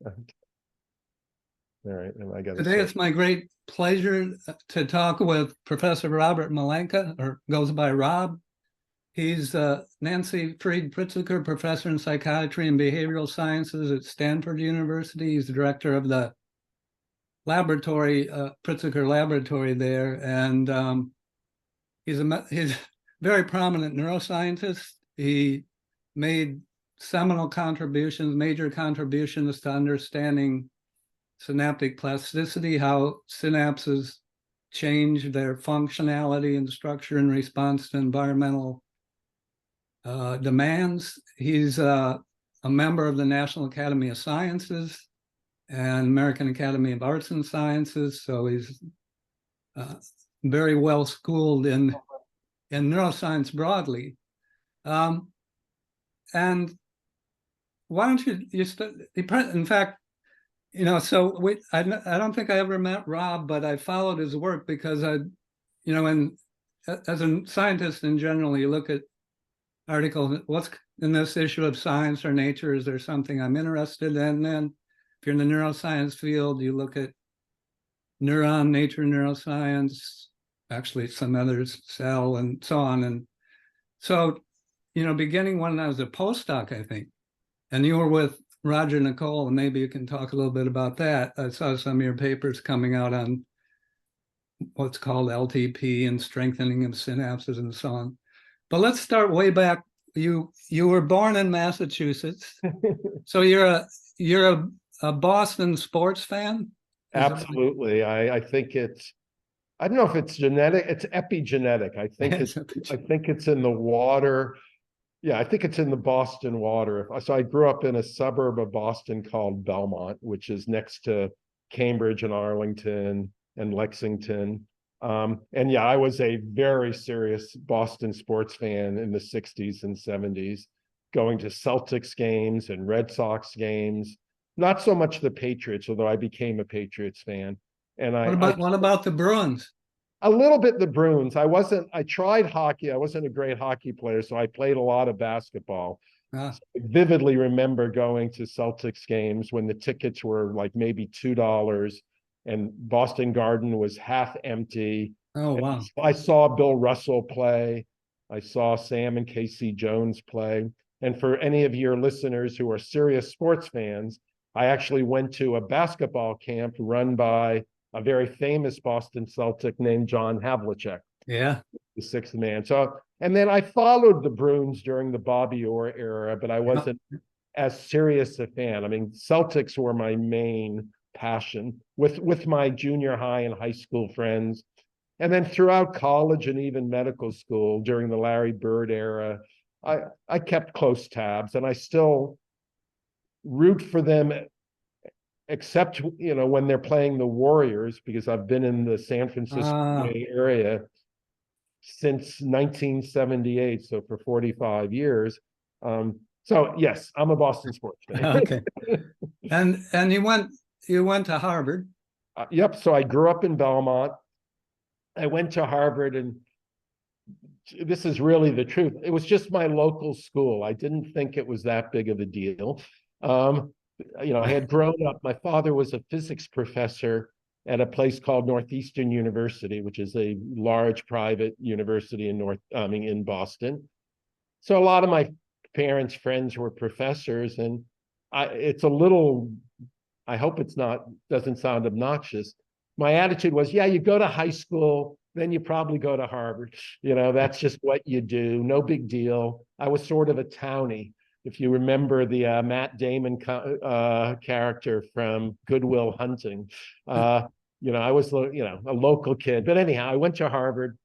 All right, and I got to Today say, it's my great pleasure to talk with Professor Robert Malenka, or goes by Rob. He's Nancy Fried Pritzker Professor in Psychiatry and Behavioral Sciences at Stanford University. He's the director of the laboratory, Pritzker Laboratory there, and he's a very prominent neuroscientist. He made seminal contributions, major contributions to understanding synaptic plasticity, how synapses change their functionality and structure in response to environmental demands. He's a member of the National Academy of Sciences and American Academy of Arts and Sciences, so he's very well schooled in neuroscience broadly. And why don't you in fact, so I don't think I ever met Rob, but I followed his work because as a scientist in general, you look at articles, what's in this issue of Science or Nature, is there something I'm interested in? And then if you're in the neuroscience field, you look at Neuron, Nature Neuroscience, actually some others, Cell, and so on. And so, beginning when I was a postdoc, I think, and you were with Roger Nicole, and maybe you can talk a little bit about that. I saw some of your papers coming out on what's called LTP and strengthening of synapses and so on. But let's start way back. You were born in Massachusetts, so you're a Boston sports fan? absolutely. I think I don't know if it's genetic, it's epigenetic. I think it's in the water. Yeah, I think it's in the Boston water. So I grew up in a suburb of Boston called Belmont, which is next to Cambridge and Arlington and Lexington. And yeah, I was a very serious Boston sports fan in the 60s and 70s, going to Celtics games and Red Sox games. Not so much the Patriots, although I became a Patriots fan. And what about the Bruins? a little bit the Bruins. I tried hockey. I wasn't a great hockey player, so I played a lot of basketball. So I vividly remember going to Celtics games when the tickets were like maybe $2 and Boston Garden was half empty. Oh, wow. I saw Bill Russell play. I saw Sam and Casey Jones play. And for any of your listeners who are serious sports fans, I actually went to a basketball camp run by a very famous Boston Celtic named John Havlicek. Yeah. The sixth man. So, and then I followed the Bruins during the Bobby Orr era, but I wasn't as serious a fan. I mean, Celtics were my main passion with my junior high and high school friends. And then throughout college and even medical school during the Larry Bird era, I kept close tabs, and I still root for them, except when they're playing the Warriors, because I've been in the San Francisco Bay area since 1978, so for 45 years. So yes, I'm a Boston sports fan. Okay. And you went to Harvard. Yep. So I grew up in Belmont. I went to Harvard, and this is really the truth. It was just my local school. I didn't think it was that big of a deal. I had grown up. My father was a physics professor at a place called Northeastern University, which is a large private university in Boston. So a lot of my parents' friends were professors, and it's a little, I hope doesn't sound obnoxious. My attitude was, yeah, you go to high school, then you probably go to Harvard. That's just what you do. No big deal. I was sort of a townie. If you remember the Matt Damon character from Good Will Hunting, I was a local kid. But anyhow, I went to Harvard,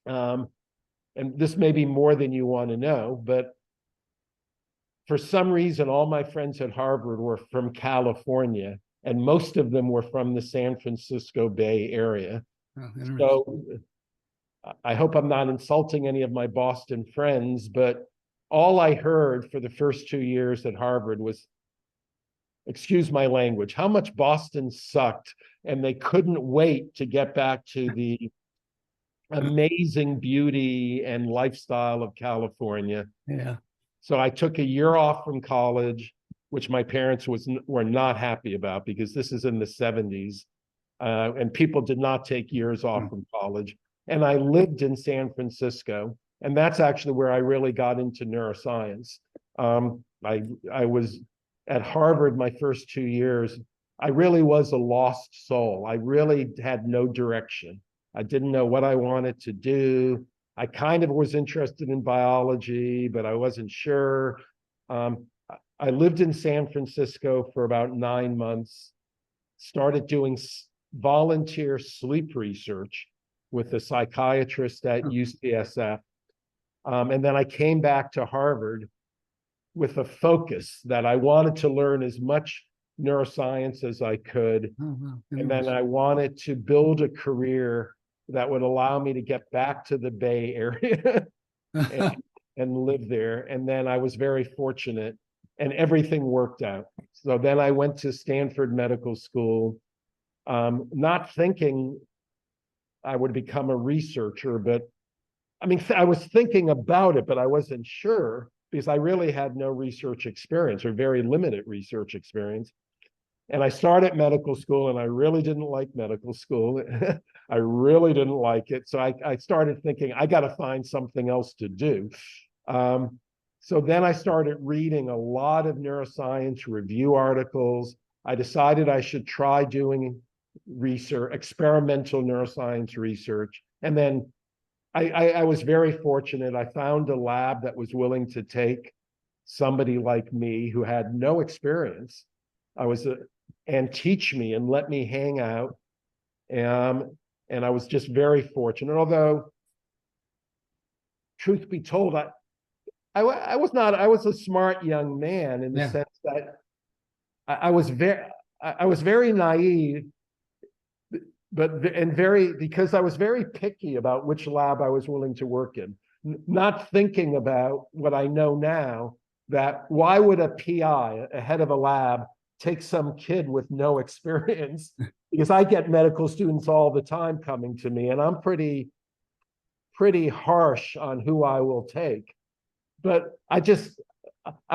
and this may be more than you want to know, but for some reason, all my friends at Harvard were from California, and most of them were from the San Francisco Bay Area. So I hope I'm not insulting any of my Boston friends, but all I heard for the first 2 years at Harvard was, excuse my language, how much Boston sucked, and they couldn't wait to get back to the amazing beauty and lifestyle of California. Yeah. So I took a year off from college. which my parents were not happy about because this is in the 70s, and people did not take years off from college. And I lived in San Francisco, and that's actually where I really got into neuroscience. I was at Harvard my first 2 years. I really was a lost soul. I really had no direction. I didn't know what I wanted to do. I kind of was interested in biology, but I wasn't sure. I lived in San Francisco for about 9 months, started doing volunteer sleep research with a psychiatrist at UCSF. And then I came back to Harvard with a focus that I wanted to learn as much neuroscience as I could. And then I wanted to build a career that would allow me to get back to the Bay Area and live there. And then I was very fortunate and everything worked out. So then I went to Stanford Medical School, not thinking I would become a researcher, but I mean, I was thinking about it, but I wasn't sure because I really had no research experience or very limited research experience. And I started medical school and I really didn't like medical school. I really didn't like it. So I started thinking, I got to find something else to do. So then I started reading a lot of neuroscience review articles. I decided I should try doing research, experimental neuroscience research. And then I was very fortunate. I found a lab that was willing to take somebody like me who had no experience. And teach me and let me hang out. And I was just very fortunate. Although, truth be told, I was a smart young man in the sense that I was very naive, because I was very picky about which lab I was willing to work in, not thinking about what I know now, that why would a PI, a head of a lab, take some kid with no experience? Because I get medical students all the time coming to me, and I'm pretty harsh on who I will take. But I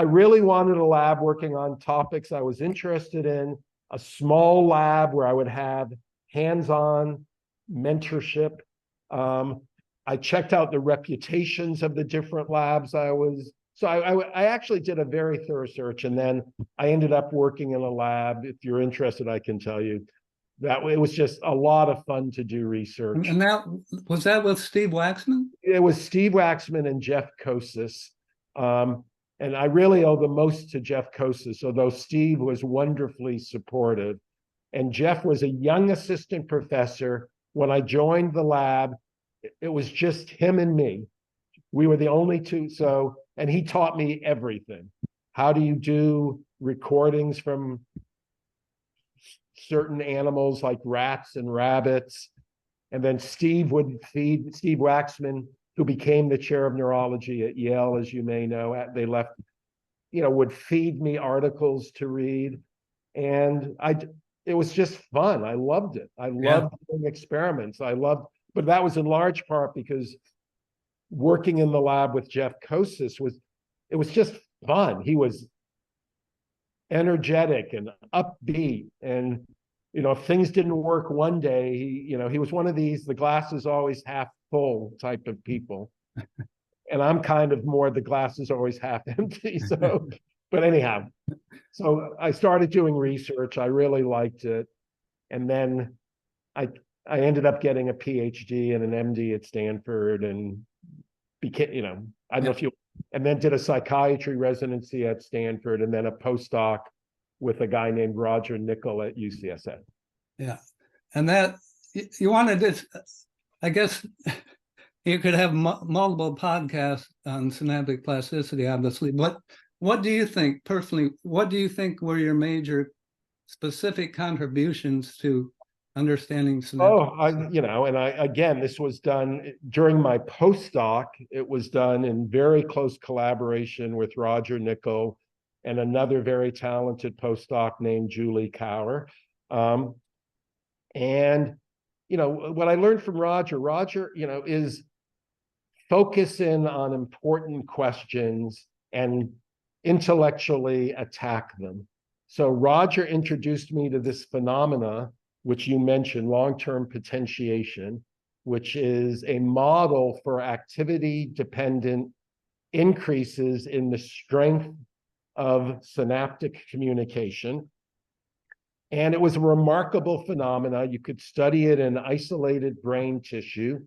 really wanted a lab working on topics I was interested in, a small lab where I would have hands-on mentorship. I checked out the reputations of the different labs So I actually did a very thorough search, and then I ended up working in a lab. If you're interested, I can tell you that it was just a lot of fun to do research. And was that with Steve Waxman? It was Steve Waxman and Jeff Kosis. And I really owe the most to Jeff Kosis, although Steve was wonderfully supportive. And Jeff was a young assistant professor. When I joined the lab, it was just him and me. We were the only two. And he taught me everything. How do you do recordings from certain animals like rats and rabbits? And then Steve Waxman, who became the chair of neurology at Yale, as you may know, they left, would feed me articles to read. And it was just fun. I loved it. I loved doing experiments. But that was in large part because working in the lab with Jeff Kosis was just fun. He was energetic and upbeat, and if things didn't work one day, he was one of these the glass is always half full type of people. And I'm kind of more the glass is always half empty. So, but anyhow, so I started doing research. I really liked it, and then I ended up getting a PhD and an MD at Stanford, and became, I don't know if you, and then did a psychiatry residency at Stanford, and then a postdoc with a guy named Roger Nickel at UCSF. Yeah. And that you wanted this, I guess you could have multiple podcasts on synaptic plasticity, obviously. But what do you think, personally, what do you think were your major specific contributions to understanding synaptic? Again, this was done during my postdoc. It was done in very close collaboration with Roger Nickel and another very talented postdoc named Julie Cower. And what I learned from Roger, is focusing on important questions and intellectually attack them. So Roger introduced me to this phenomena, which you mentioned, long-term potentiation, which is a model for activity-dependent increases in the strength of synaptic communication. And it was a remarkable phenomena. You could study it in isolated brain tissue,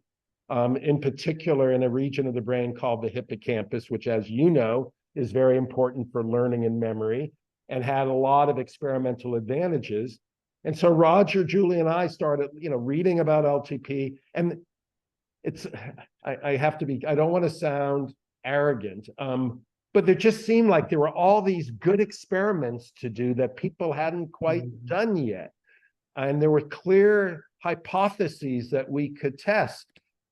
in particular in a region of the brain called the hippocampus, which, as you know, is very important for learning and memory, and had a lot of experimental advantages. And so Roger, Julie, and I started, reading about LTP. And I have to be, I don't want to sound arrogant, but there just seemed like there were all these good experiments to do that people hadn't quite done yet. And there were clear hypotheses that we could test.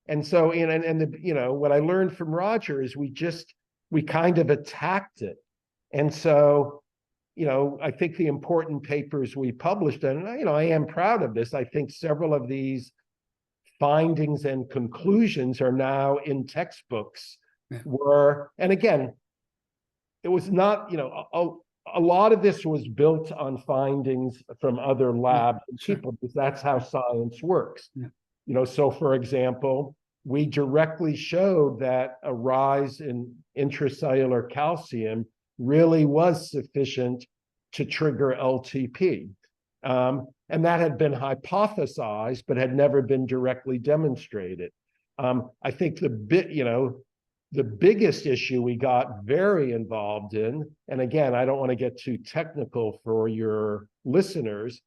And so, what I learned from Roger is we kind of attacked it. And so, I think the important papers we published, and, I am proud of this. I think several of these findings and conclusions are now in textbooks. And again, it was not, a lot of this was built on findings from other labs and people, because that's how science works. So for example, we directly showed that a rise in intracellular calcium really was sufficient to trigger LTP. And that had been hypothesized, but had never been directly demonstrated. I think the biggest issue we got very involved in, and again, I don't want to get too technical for your listeners,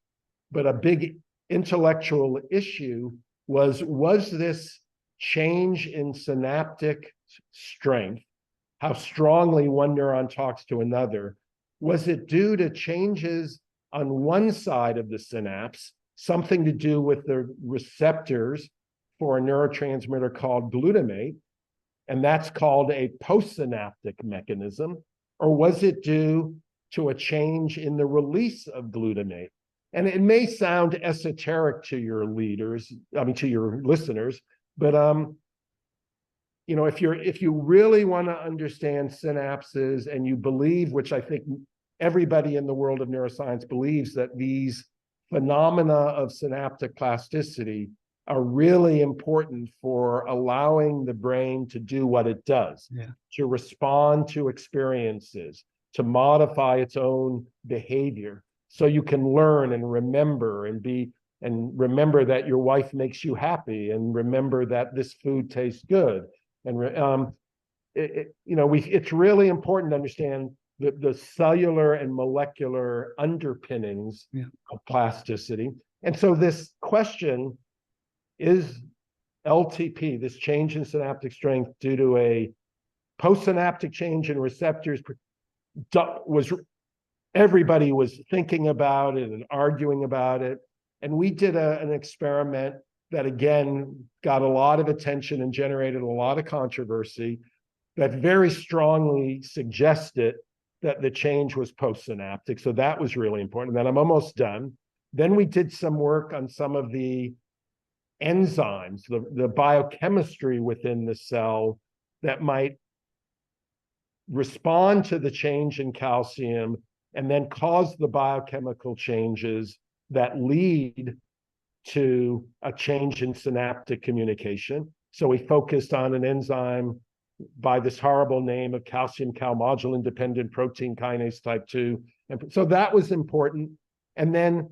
but a big intellectual issue was this change in synaptic strength, how strongly one neuron talks to another, was it due to changes on one side of the synapse, something to do with the receptors for a neurotransmitter called glutamate, and that's called a postsynaptic mechanism, or was it due to a change in the release of glutamate? And it may sound esoteric to your to your listeners, but if you really want to understand synapses and you believe, which I think everybody in the world of neuroscience believes, that these phenomena of synaptic plasticity are really important for allowing the brain to do what it does, to respond to experiences, to modify its own behavior, so you can learn and remember and remember that your wife makes you happy, and remember that this food tastes good. And it's really important to understand the cellular and molecular underpinnings of plasticity. And so this question, is LTP, this change in synaptic strength, due to a postsynaptic change in receptors? Everybody was thinking about it and arguing about it. And we did an experiment that, again, got a lot of attention and generated a lot of controversy, that very strongly suggested that the change was postsynaptic. So that was really important. And then I'm almost done. Then we did some work on some of the enzymes, the biochemistry within the cell that might respond to the change in calcium and then cause the biochemical changes that lead to a change in synaptic communication. So we focused on an enzyme by this horrible name of calcium calmodulin dependent protein kinase type 2. And so that was important. And then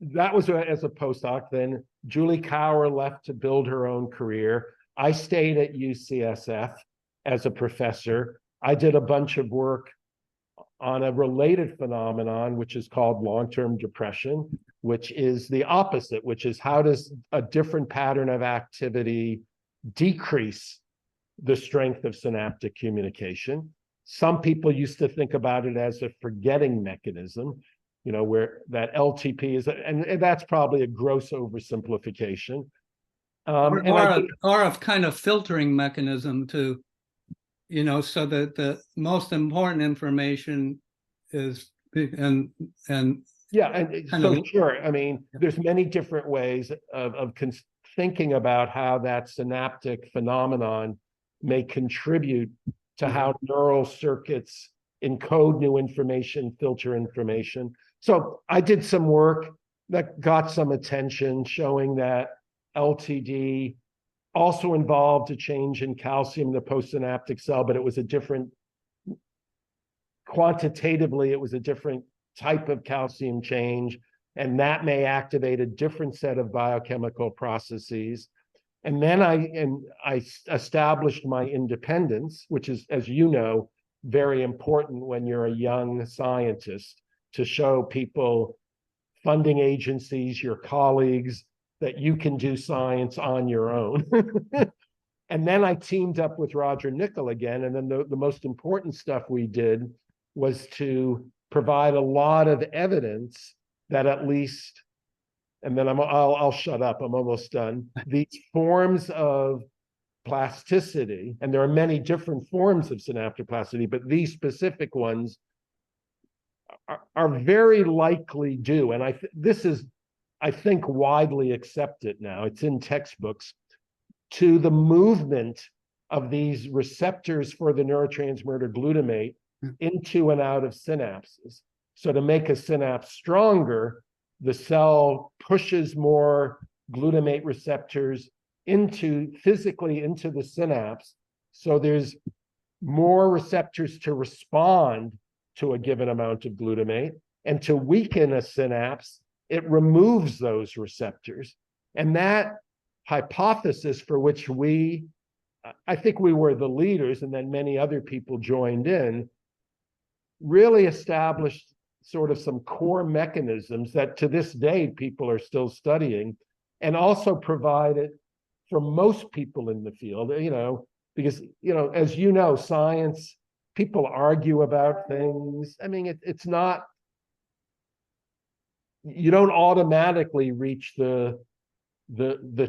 that was as a postdoc. Then Julie Cower left to build her own career. I stayed at UCSF as a professor. I did a bunch of work on a related phenomenon, which is called long-term depression, which is the opposite, which is how does a different pattern of activity decrease the strength of synaptic communication? Some people used to think about it as a forgetting mechanism, where that LTP is, and that's probably a gross oversimplification. Or a kind of filtering mechanism to, so that the most important information is, and so sure. I mean, there's many different ways of thinking about how that synaptic phenomenon may contribute to how neural circuits encode new information, filter information. So I did some work that got some attention, showing that LTD also involved a change in calcium in the postsynaptic cell, but it was a different, quantitatively, it was a different type of calcium change, and that may activate a different set of biochemical processes. And then I established my independence, which is, as you know, very important when you're a young scientist, to show people, funding agencies, your colleagues, that you can do science on your own. And then I teamed up with Roger Nickel again. And then the most important stuff we did was to provide a lot of evidence that at least, and then I'll shut up, I'm almost done. These forms of plasticity, and there are many different forms of synaptic plasticity, but these specific ones are very likely due. And this is, I think, widely accepted now. It's in textbooks, to the movement of these receptors for the neurotransmitter glutamate into and out of synapses. So to make a synapse stronger, the cell pushes more glutamate receptors physically into the synapse. So there's more receptors to respond to a given amount of glutamate. And to weaken a synapse, it removes those receptors. And that hypothesis, for which I think we were the leaders, and then many other people joined in, really established sort of some core mechanisms that to this day people are still studying, and also provided for most people in the field, because, as you know, science, people argue about things. I mean, it's not, you don't automatically reach the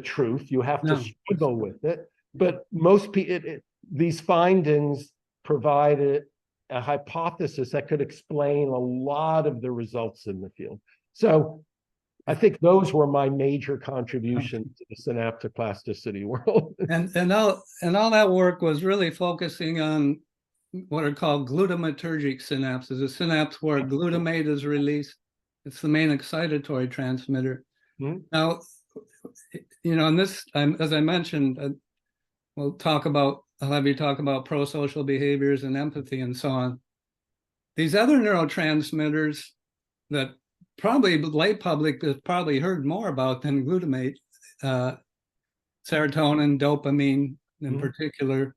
truth. You have to struggle with it. But most people, these findings provided a hypothesis that could explain a lot of the results in the field. So I think those were my major contributions to the synaptic plasticity world. And all that work was really focusing on what are called glutamatergic synapses, a synapse where glutamate is released. It's the main excitatory transmitter. Mm-hmm. Now, in this, as I mentioned, I'll have you talk about prosocial behaviors and empathy and so on. These other neurotransmitters that probably the lay public has probably heard more about than glutamate, serotonin, dopamine in particular.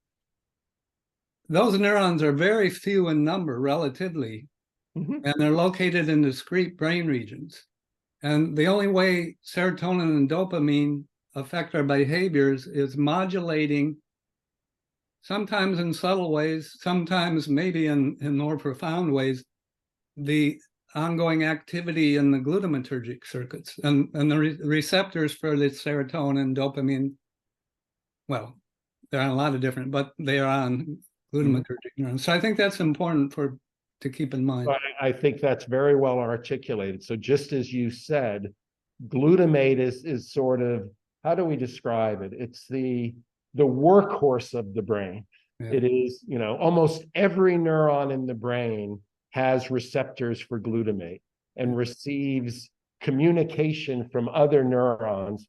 Those neurons are very few in number relatively, and they're located in discrete brain regions. And the only way serotonin and dopamine affect our behaviors is modulating, sometimes in subtle ways, sometimes maybe in more profound ways, the ongoing activity in the glutamatergic circuits. And the receptors for the serotonin, dopamine, well, they're on a lot of different, but they are on glutamatergic neurons. So I think that's important to keep in mind. I think that's very well articulated. So just as you said, glutamate is sort of, how do we describe it? It's the workhorse of the brain. Yeah. It is, almost every neuron in the brain has receptors for glutamate and receives communication from other neurons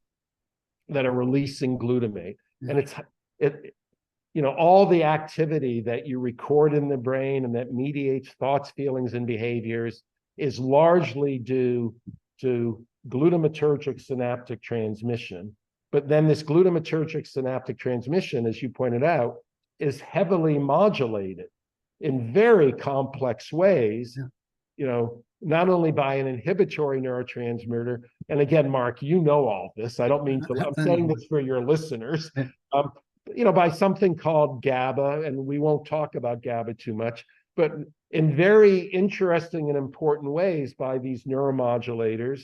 that are releasing glutamate. And all the activity that you record in the brain and that mediates thoughts, feelings, and behaviors is largely due to glutamatergic synaptic transmission. But then this glutamatergic synaptic transmission, as you pointed out, is heavily modulated in very complex ways, not only by an inhibitory neurotransmitter. And again, Mark, you know all this. I don't mean to, I'm saying this for your listeners. By something called GABA, and we won't talk about GABA too much, but in very interesting and important ways by these neuromodulators,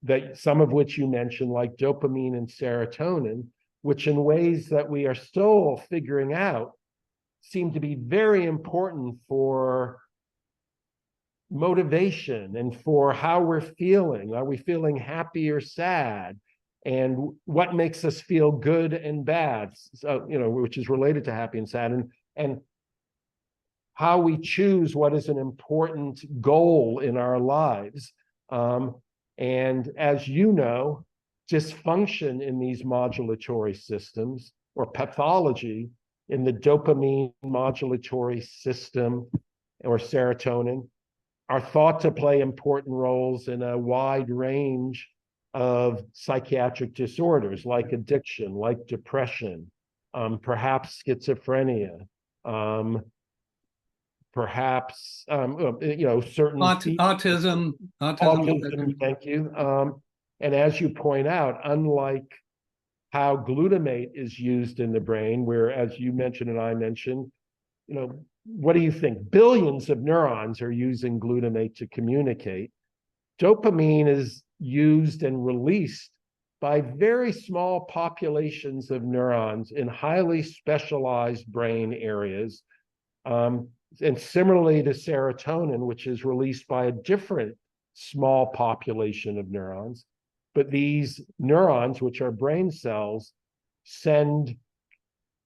that some of which you mentioned, like dopamine and serotonin, which in ways that we are still figuring out seem to be very important for motivation and for how we're feeling. Are we feeling happy or sad? And what makes us feel good and bad, so, which is related to happy and sad. And how we choose what is an important goal in our lives. And as you know, dysfunction in these modulatory systems or pathology in the dopamine modulatory system or serotonin are thought to play important roles in a wide range of psychiatric disorders like addiction, like depression, perhaps schizophrenia, perhaps certain autism. autism. Thank you. And as you point out, unlike how glutamate is used in the brain, where, as you mentioned and I mentioned, what do you think? Billions of neurons are using glutamate to communicate. Dopamine is used and released by very small populations of neurons in highly specialized brain areas. And similarly to serotonin, which is released by a different small population of neurons. But these neurons, which are brain cells, send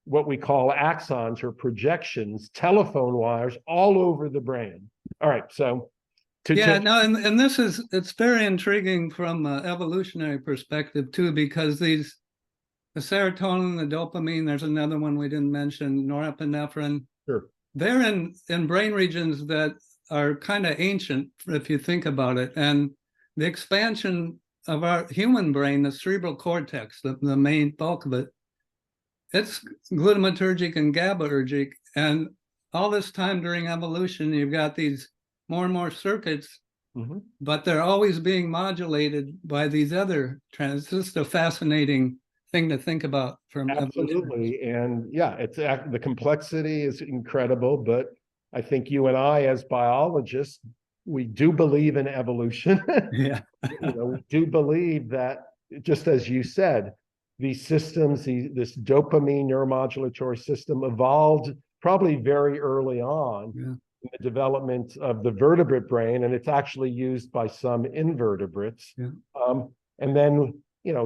what we call axons or projections, telephone wires all over the brain. All right, so and it's very intriguing from an evolutionary perspective too, because the serotonin, the dopamine, there's another one we didn't mention, norepinephrine. Sure. They're in brain regions that are kind of ancient, if you think about it. And the expansion of our human brain, the cerebral cortex, the main bulk of it, it's glutamatergic and GABAergic. And all this time during evolution, you've got these more and more circuits, but they're always being modulated by these other trends. It's just a fascinating thing to think about from absolutely evolution. And yeah, it's the complexity is incredible, but I think you and I as biologists, we do believe in evolution. Yeah. We do believe that, just as you said, these systems, this dopamine neuromodulatory system evolved probably very early on in the development of the vertebrate brain, and it's actually used by some invertebrates. And then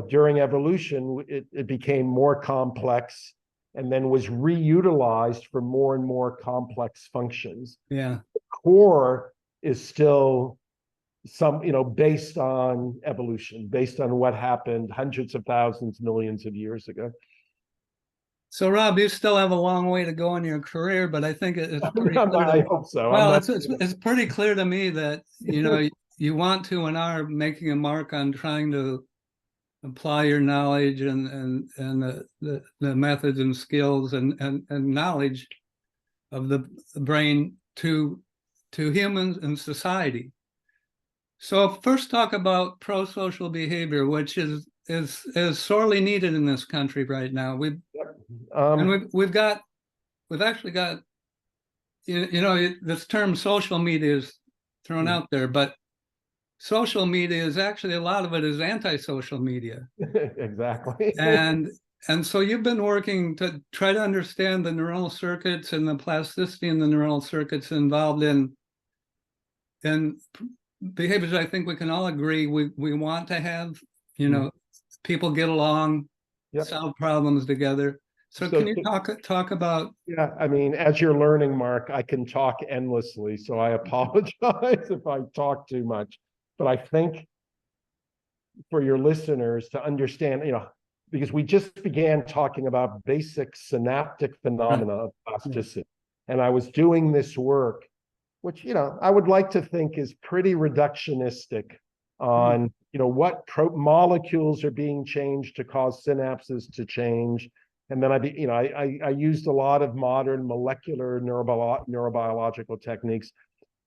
during evolution, it became more complex and then was reutilized for more and more complex functions. Yeah. The core is still based on evolution, based on what happened hundreds of thousands, millions of years ago. So, Rob, you still have a long way to go in your career, but I think it's pretty clear. I hope so. Well, it's pretty clear to me that, you want to and are making a mark on trying to apply your knowledge and the methods and skills and knowledge of the brain to humans and society. So first talk about prosocial behavior, which is sorely needed in this country right now. We've actually got this term social media is thrown out there, but social media is actually, a lot of it is anti-social media. Exactly. And so you've been working to try to understand the neural circuits and the plasticity in the neural circuits involved in behaviors. I think we can all agree we want to have, people get along, solve problems together. So can you talk about? Yeah, I mean, as you're learning, Mark, I can talk endlessly, so I apologize if I talk too much. But I think for your listeners to understand, because we just began talking about basic synaptic phenomena of plasticity, and I was doing this work, which I would like to think is pretty reductionistic on what molecules are being changed to cause synapses to change. And then I used a lot of modern molecular neurobiological techniques.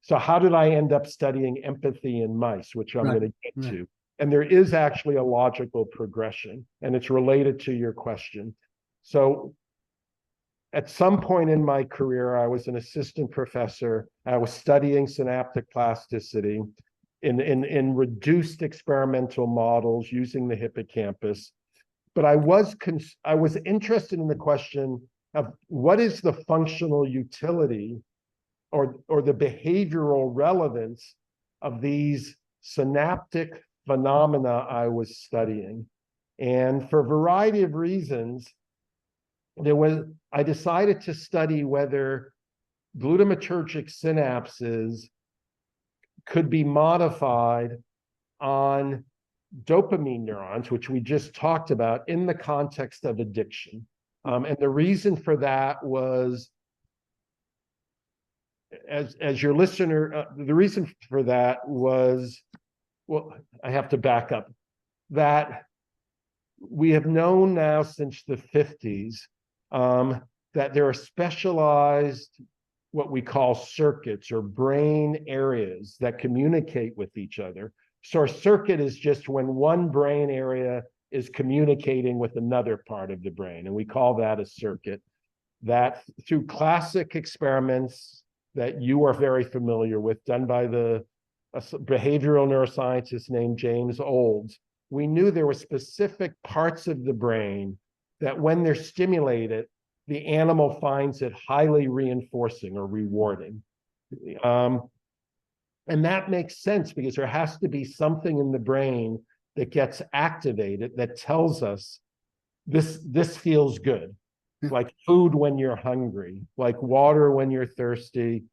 So how did I end up studying empathy in mice, which I'm going to get to? And there is actually a logical progression, and it's related to your question. So at some point in my career, I was an assistant professor. I was studying synaptic plasticity in reduced experimental models using the hippocampus. But I was interested in the question of what is the functional utility or the behavioral relevance of these synaptic phenomena I was studying. And for a variety of reasons, I decided to study whether glutamatergic synapses could be modified on dopamine neurons, which we just talked about in the context of addiction. And the reason for that was, as your listener, the reason for that was, well, I have to back up, that we have known now since the 50s that there are specialized, what we call circuits or brain areas that communicate with each other. So a circuit is just when one brain area is communicating with another part of the brain, and we call that a circuit. That through classic experiments that you are very familiar with, done by a behavioral neuroscientist named James Olds, we knew there were specific parts of the brain that when they're stimulated, the animal finds it highly reinforcing or rewarding. And that makes sense because there has to be something in the brain that gets activated that tells us this feels good, like food when you're hungry, like water when you're thirsty,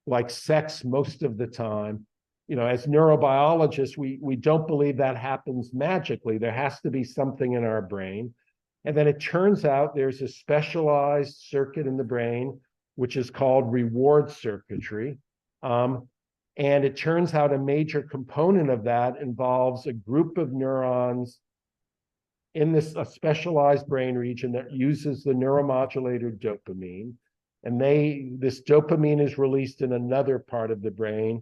like sex most of the time. You know, as neurobiologists, we don't believe that happens magically. There has to be something in our brain. And then it turns out there's a specialized circuit in the brain, which is called reward circuitry. And it turns out a major component of that involves a group of neurons in a specialized brain region that uses the neuromodulator dopamine. And this dopamine is released in another part of the brain.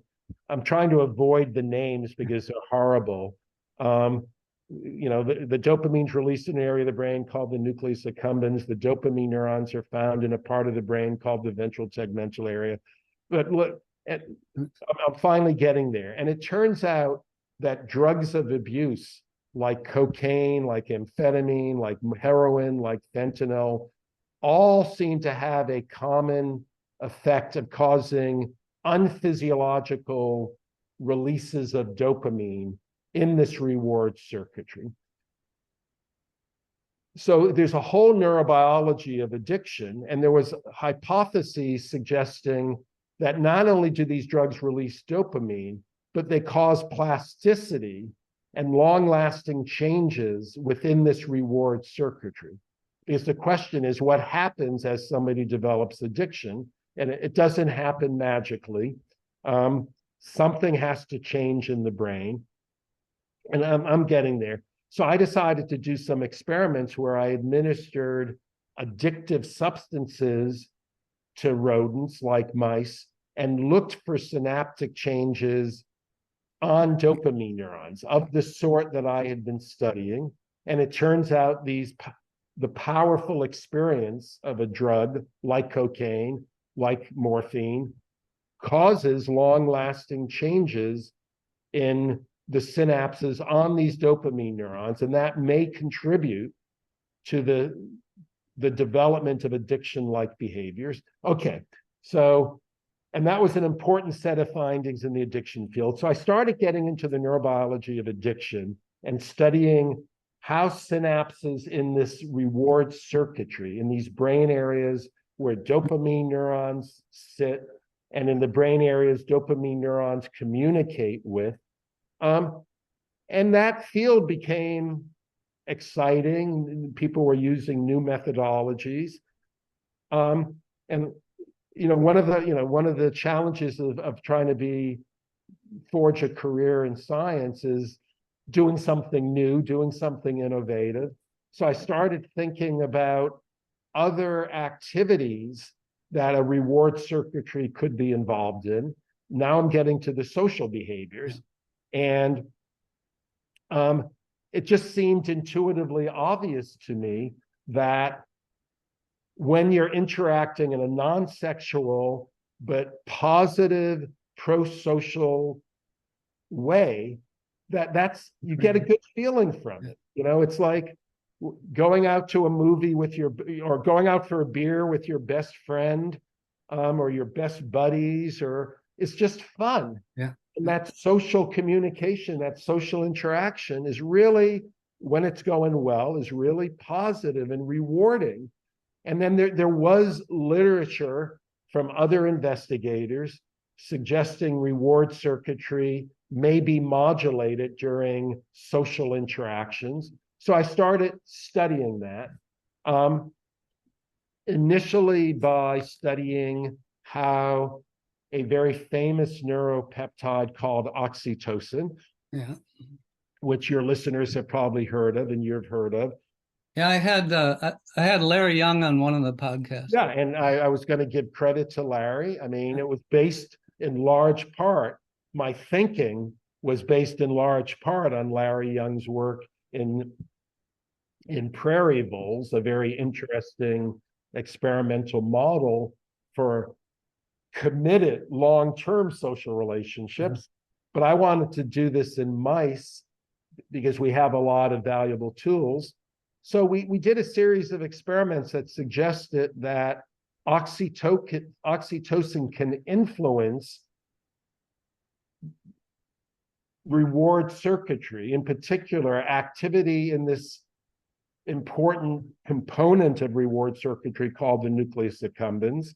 I'm trying to avoid the names because they're horrible. You know, the dopamine's released in an area of the brain called the nucleus accumbens. The dopamine neurons are found in a part of the brain called the ventral tegmental area. But look, I'm finally getting there. And it turns out that drugs of abuse, like cocaine, like amphetamine, like heroin, like fentanyl, all seem to have a common effect of causing unphysiological releases of dopamine in this reward circuitry. So there's a whole neurobiology of addiction, and there was hypotheses suggesting that not only do these drugs release dopamine, but they cause plasticity and long-lasting changes within this reward circuitry. Because the question is, what happens as somebody develops addiction? And it doesn't happen magically. Something has to change in the brain. And I'm getting there. So I decided to do some experiments where I administered addictive substances to rodents like mice and looked for synaptic changes on dopamine neurons of the sort that I had been studying. And it turns out the powerful experience of a drug like cocaine, like morphine, causes long-lasting changes in the synapses on these dopamine neurons, and that may contribute to the development of addiction-like behaviors. Okay, so, and that was an important set of findings in the addiction field. So I started getting into the neurobiology of addiction and studying how synapses in this reward circuitry, in these brain areas where dopamine neurons sit, and in the brain areas dopamine neurons communicate with. And that field became exciting. People were using new methodologies. And one of the challenges of trying to forge a career in science is doing something new, doing something innovative. So I started thinking about other activities that a reward circuitry could be involved in. Now I'm getting to the social behaviors. And it just seemed intuitively obvious to me that when you're interacting in a non-sexual but positive prosocial way, that's you get a good feeling from it. You know, it's like going out to a movie or going out for a beer with your best friend, or your best buddies, or it's just fun. Yeah. And that social communication, that social interaction is really, when it's going well, is really positive and rewarding. And then there was literature from other investigators suggesting reward circuitry may be modulated during social interactions. So I started studying that. Initially by studying how a very famous neuropeptide called oxytocin, Yeah. which your listeners have probably heard of and you've heard of. Yeah, I had Larry Young on one of the podcasts. Yeah, and I was going to give credit to Larry. I mean, it was based in large part, my thinking was based in large part on Larry Young's work in prairie voles, a very interesting experimental model for committed long-term social relationships. But I wanted to do this in mice because we have a lot of valuable tools. So we did a series of experiments that suggested that oxytocin can influence reward circuitry, in particular activity in this important component of reward circuitry called the nucleus accumbens.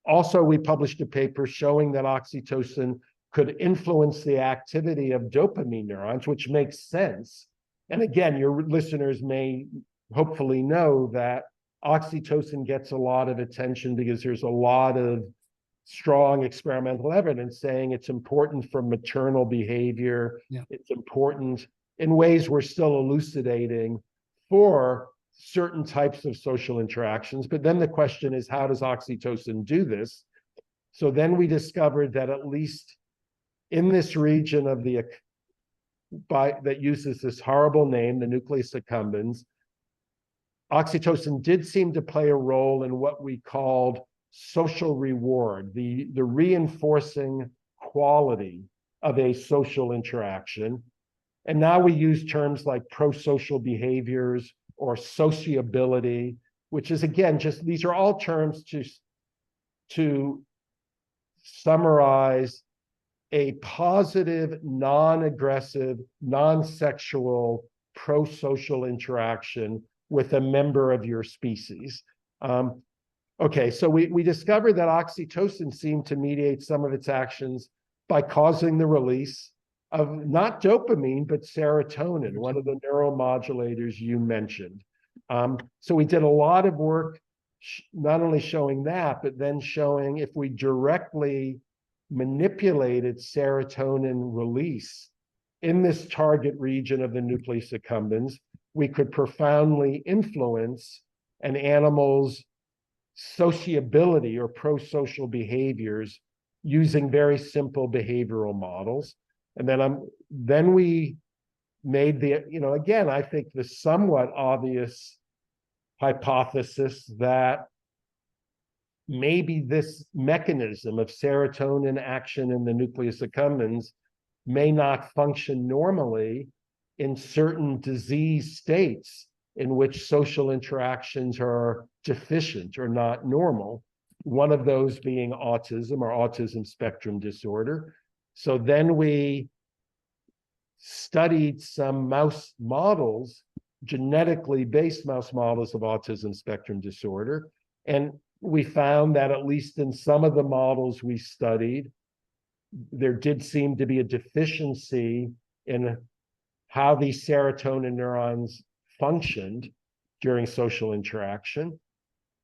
Also, we published a paper showing that oxytocin could influence the activity of dopamine neurons, which makes sense. And again, your listeners may hopefully know that oxytocin gets a lot of attention because there's a lot of strong experimental evidence saying it's important for maternal behavior. Yeah. It's important in ways we're still elucidating for certain types of social interactions. But then the question is, how does oxytocin do this? So then we discovered that at least in this region of the that uses this horrible name, the nucleus accumbens, oxytocin did seem to play a role in what we called social reward, the reinforcing quality of a social interaction. And now we use terms like prosocial behaviors or sociability, which is, again, just these are all terms to summarize a positive, non-aggressive, non-sexual, prosocial interaction with a member of your species. Okay, so we discovered that oxytocin seemed to mediate some of its actions by causing the release of not dopamine, but serotonin, one of the neuromodulators you mentioned. So we did a lot of work, not only showing that, but then showing if we directly manipulated serotonin release in this target region of the nucleus accumbens, we could profoundly influence an animal's sociability or prosocial behaviors using very simple behavioral models. And then we made the, again, I think the somewhat obvious hypothesis that maybe this mechanism of serotonin action in the nucleus accumbens may not function normally in certain disease states in which social interactions are deficient or not normal, one of those being autism or autism spectrum disorder. So then we studied some mouse models, genetically based mouse models of autism spectrum disorder, and we found that at least in some of the models we studied, there did seem to be a deficiency in how these serotonin neurons functioned during social interaction.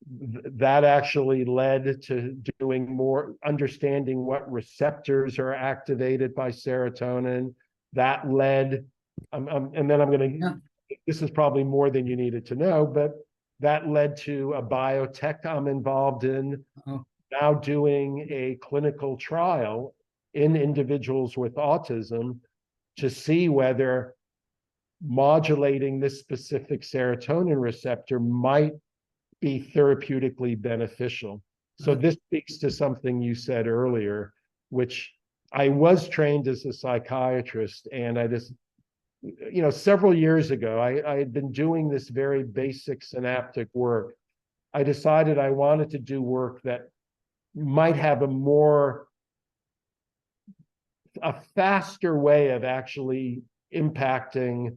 That actually led to doing more, understanding what receptors are activated by serotonin. That led, and then I'm going to, this is probably more than you needed to know, but that led to a biotech I'm involved in, now doing a clinical trial in individuals with autism to see whether modulating this specific serotonin receptor might be therapeutically beneficial. So this speaks to something you said earlier, which I was trained as a psychiatrist, and I just, several years ago, I had been doing this very basic synaptic work. I decided I wanted to do work that might have a faster way of actually impacting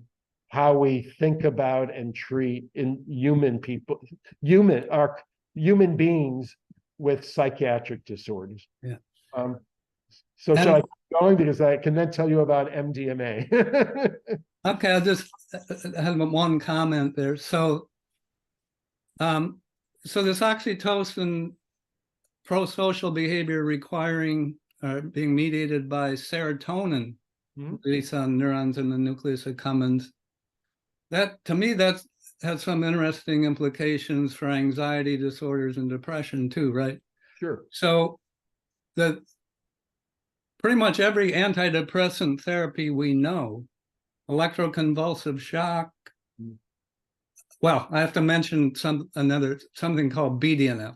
how we think about and treat in human beings with psychiatric disorders. Yeah. So And- shall I keep going, because I can then tell you about MDMA. Okay, I'll just have one comment there. So this oxytocin prosocial behavior requiring being mediated by serotonin release on neurons in the nucleus accumbens. That, to me, that has some interesting implications for anxiety disorders and depression too, right? Sure. So pretty much every antidepressant therapy we know, electroconvulsive shock. Well, I have to mention something called BDNF.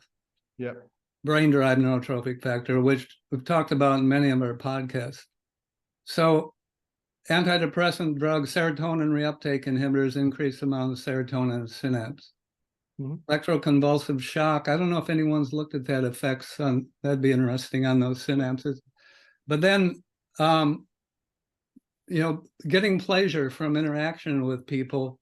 Yep. Brain-derived neurotrophic factor, which we've talked about in many of our podcasts. So antidepressant drugs, serotonin reuptake inhibitors increase the amount of serotonin in synapse. Electroconvulsive shock, I don't know if anyone's looked at that effects on, that'd be interesting on those synapses. But then, getting pleasure from interaction with people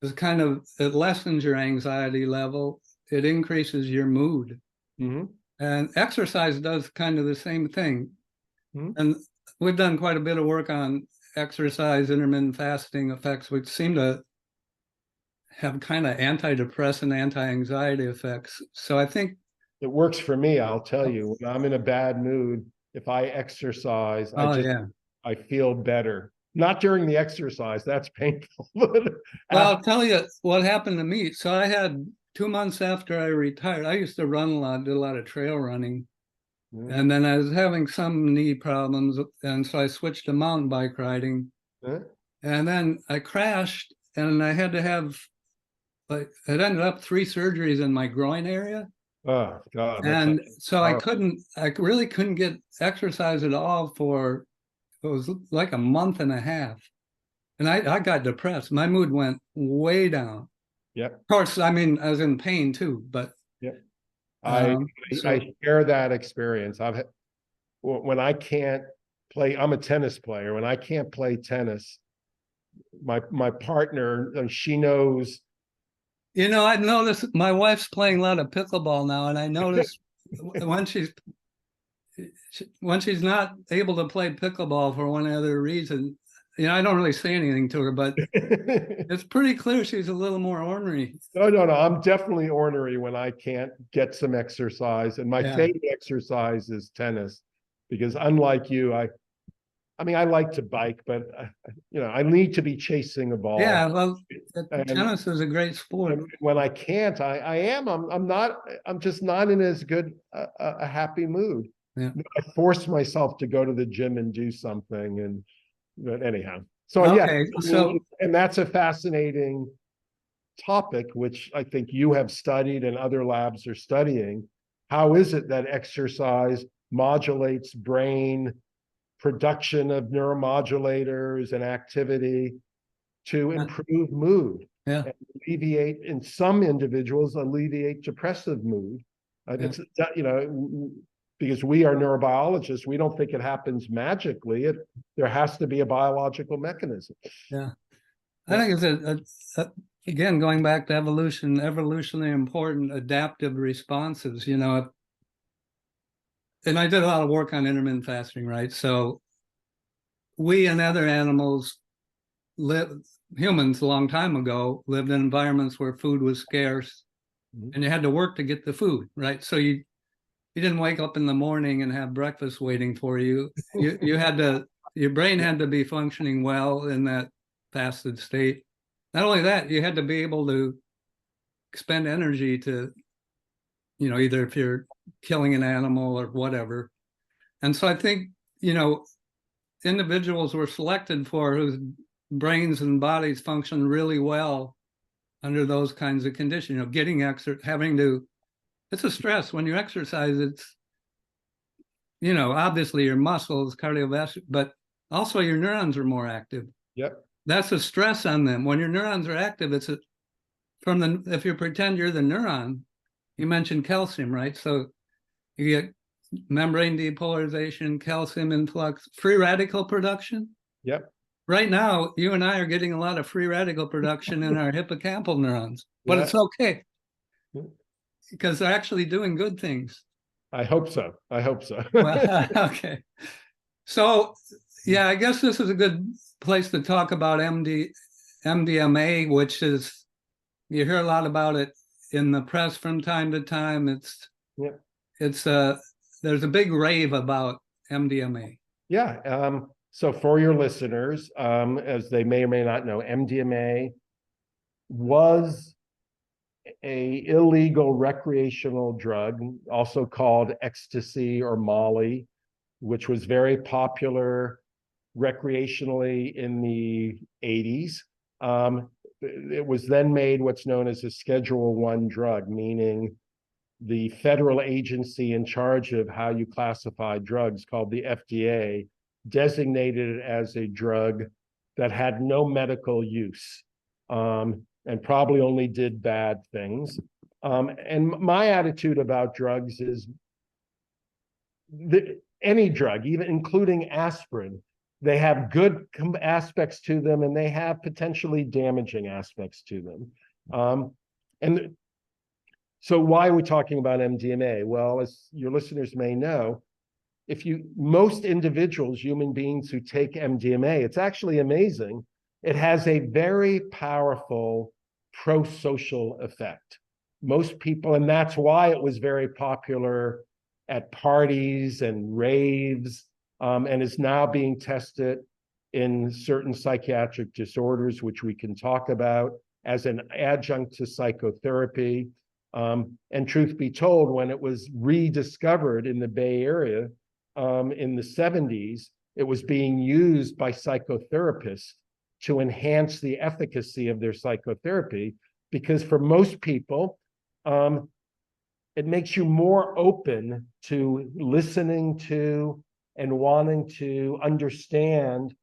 is kind of, it lessens your anxiety level. It increases your mood. And exercise does kind of the same thing. And we've done quite a bit of work on exercise, intermittent fasting effects, which seem to have kind of antidepressant, anti-anxiety effects. So I think it works for me. I'll tell you, when I'm in a bad mood, if I exercise, I feel better. Not during the exercise, that's painful. Well, I'll tell you what happened to me. So I had 2 months after I retired, I used to run a lot, did a lot of trail running. And then I was having some knee problems. And so I switched to mountain bike riding. And then I crashed and I had to have, it ended up 3 surgeries in my groin area. Oh, God. And so I really couldn't get exercise at all for, it was like a month and a half. And I got depressed. My mood went way down. Yeah. Of course, I mean, I was in pain too, but. Yeah. I share that experience. When I can't play, I'm a tennis player. When I can't play tennis, my partner, she knows. I noticed my wife's playing a lot of pickleball now, and I noticed when she's not able to play pickleball for one other reason, I don't really say anything to her, but it's pretty clear she's a little more ornery. No. I'm definitely ornery when I can't get some exercise. And my favorite exercise is tennis, because unlike you, I mean, I like to bike, but I need to be chasing a ball. Yeah, well, tennis is a great sport. When I can't, I'm just not in as good a happy mood. Yeah. I force myself to go to the gym and do something, but anyhow. So and that's a fascinating topic, which I think you have studied and other labs are studying. How is it that exercise modulates brain production of neuromodulators and activity to improve mood, and alleviate, in some individuals, alleviate depressive mood? It's, because we are neurobiologists, we don't think it happens magically. There has to be a biological mechanism. Yeah. I think it's again, going back to evolutionally important adaptive responses, and I did a lot of work on intermittent fasting, right? So we and other animals humans a long time ago lived in environments where food was scarce and you had to work to get the food, right? So you didn't wake up in the morning and have breakfast waiting for you. Your brain had to be functioning well in that fasted state. Not only that, you had to be able to expend energy to, either if you're killing an animal or whatever. And so I think, individuals were selected for whose brains and bodies function really well under those kinds of conditions. Getting it's a stress when you exercise. It's, obviously your muscles, cardiovascular, but also your neurons are more active. Yep. That's a stress on them. When your neurons are active, if you pretend you're the neuron, you mentioned calcium, right? So you get membrane depolarization, calcium influx, free radical production. Yep. Right now, you and I are getting a lot of free radical production in our hippocampal neurons, but it's okay. because they're actually doing good things. I hope so. I hope so. Well, okay. So, yeah, I guess this is a good place to talk about MDMA, which is, you hear a lot about it in the press from time to time. Yep. There's a big rave about MDMA. Yeah. So for your listeners, as they may or may not know, MDMA was a illegal recreational drug, also called ecstasy or Molly, which was very popular recreationally in the 80s. It was then made what's known as a Schedule I drug, meaning the federal agency in charge of how you classify drugs, called the FDA, designated it as a drug that had no medical use, and probably only did bad things. And my attitude about drugs is any drug, even including aspirin, they have good aspects to them and they have potentially damaging aspects to them. And so why are we talking about MDMA? Well, as your listeners may know, most individuals, human beings who take MDMA, it's actually amazing. It has a very powerful prosocial effect. Most people, and that's why it was very popular at parties and raves, and is now being tested in certain psychiatric disorders, which we can talk about as an adjunct to psychotherapy. And truth be told, when it was rediscovered in the Bay Area in the 70s, it was being used by psychotherapists to enhance the efficacy of their psychotherapy, because for most people, it makes you more open to listening to and wanting to understand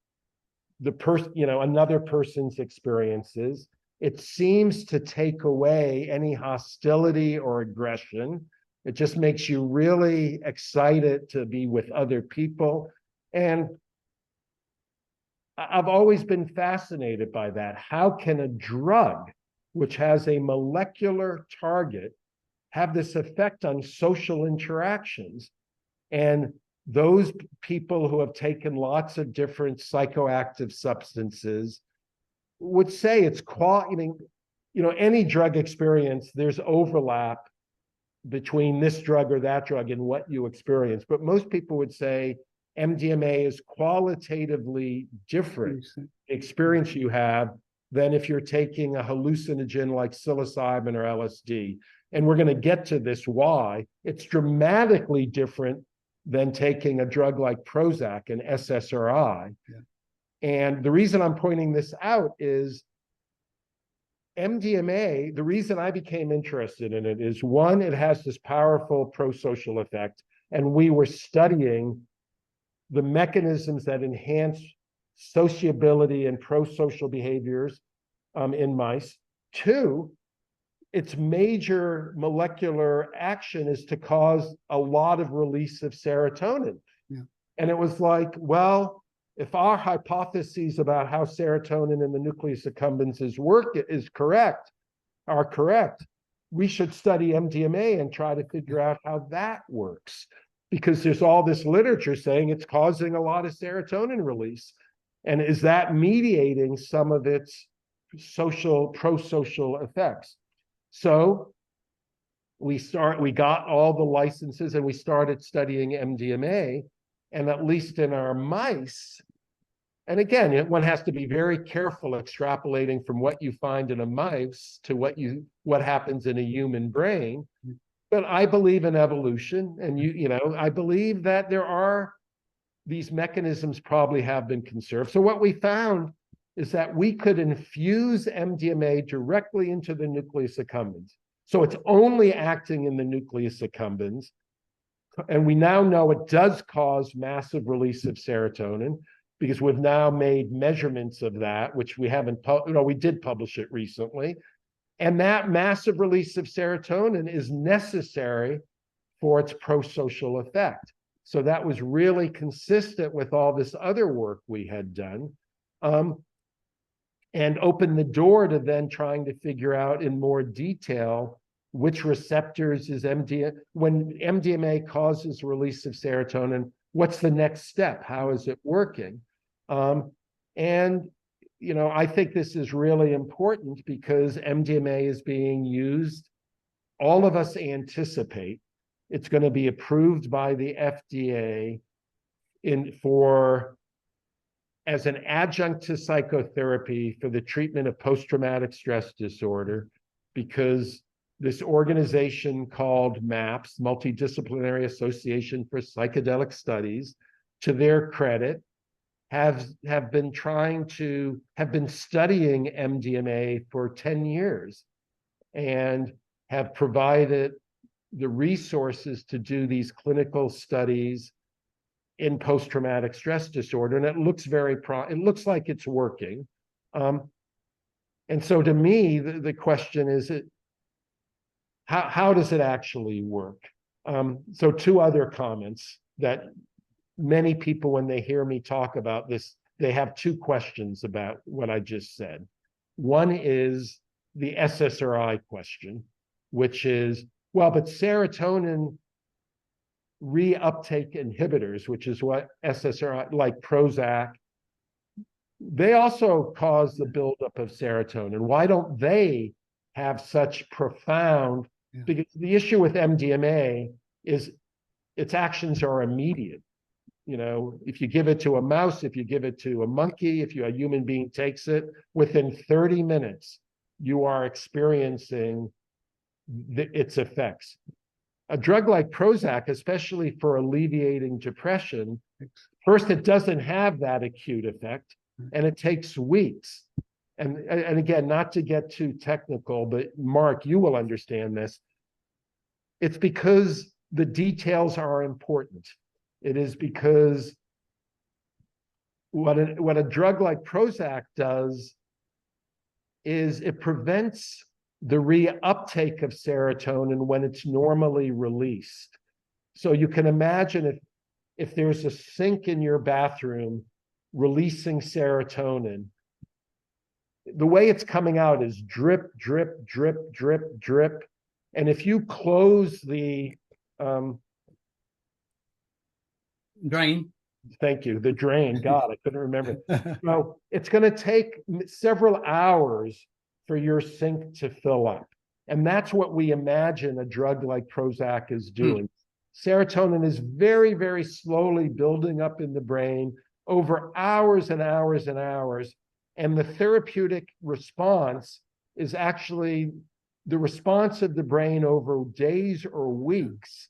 another person's experiences. It seems to take away any hostility or aggression. It just makes you really excited to be with other people. And I've always been fascinated by that. How can a drug, which has a molecular target, have this effect on social interactions? And those people who have taken lots of different psychoactive substances would say it's any drug experience, there's overlap between this drug or that drug and what you experience. But most people would say MDMA is qualitatively different experience you have than if you're taking a hallucinogen like psilocybin or LSD. And we're going to get to this why. It's dramatically different than taking a drug like Prozac, an SSRI. Yeah. And the reason I'm pointing this out is MDMA, the reason I became interested in it is, one, it has this powerful prosocial effect, and we were studying the mechanisms that enhance sociability and prosocial behaviors in mice. Two, its major molecular action is to cause a lot of release of serotonin. Yeah. And it was like, well, if our hypotheses about how serotonin in the nucleus accumbens are correct, we should study MDMA and try to figure out how that works. Because there's all this literature saying it's causing a lot of serotonin release. And is that mediating some of its prosocial effects? So we got all the licenses and we started studying MDMA. And at least in our mice, and again, one has to be very careful extrapolating from what you find in a mouse to what happens in a human brain. But I believe in evolution, and I believe that these mechanisms probably have been conserved. So what we found is that we could infuse MDMA directly into the nucleus accumbens. So it's only acting in the nucleus accumbens. And we now know it does cause massive release of serotonin, because we've now made measurements of that, which we did publish it recently. And that massive release of serotonin is necessary for its prosocial effect. So that was really consistent with all this other work we had done, and opened the door to then trying to figure out in more detail which receptors is MDMA, when MDMA causes release of serotonin, what's the next step? How is it working? And, I think this is really important because MDMA is being used. All of us anticipate it's going to be approved by the FDA as an adjunct to psychotherapy for the treatment of post-traumatic stress disorder, because this organization called MAPS, Multidisciplinary Association for Psychedelic Studies, to their credit, have been studying MDMA for 10 years and have provided the resources to do these clinical studies in post-traumatic stress disorder, and it looks it looks like it's working. And so to me, the question is, how does it actually work? So two other comments that many people, when they hear me talk about this, they have two questions about what I just said. One is the SSRI question, which is, well, but serotonin reuptake inhibitors, which is what SSRI, like Prozac, they also cause the buildup of serotonin. Why don't they have such profound? Because the issue with MDMA is its actions are immediate. If you give it to a mouse, if you give it to a monkey, if a human being takes it, within 30 minutes, you are experiencing its effects. A drug like Prozac, especially for alleviating depression, first, it doesn't have that acute effect, and it takes weeks. And again, not to get too technical, but Mark, you will understand this. It's because the details are important. It is because what a drug like Prozac does is it prevents the reuptake of serotonin when it's normally released. So you can imagine if there's a sink in your bathroom releasing serotonin, the way it's coming out is drip, drip, drip, drip, drip. And if you close the drain. Thank you. The drain. God, I couldn't remember. So it's going to take several hours for your sink to fill up. And that's what we imagine a drug like Prozac is doing. Serotonin is very, very slowly building up in the brain over hours and hours and hours. And the therapeutic response is actually the response of the brain over days or weeks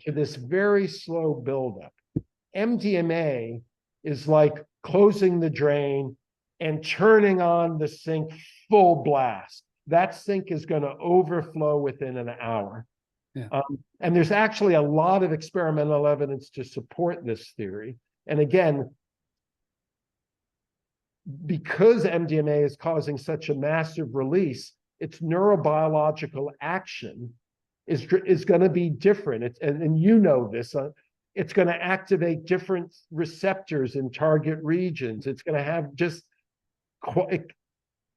to this very slow buildup. MDMA is like closing the drain and turning on the sink full blast. That sink is going to overflow within an hour. And there's actually a lot of experimental evidence to support this theory. And again, because MDMA is causing such a massive release, its neurobiological action is going to be different. And you know this. It's going to activate different receptors in target regions. It's going to have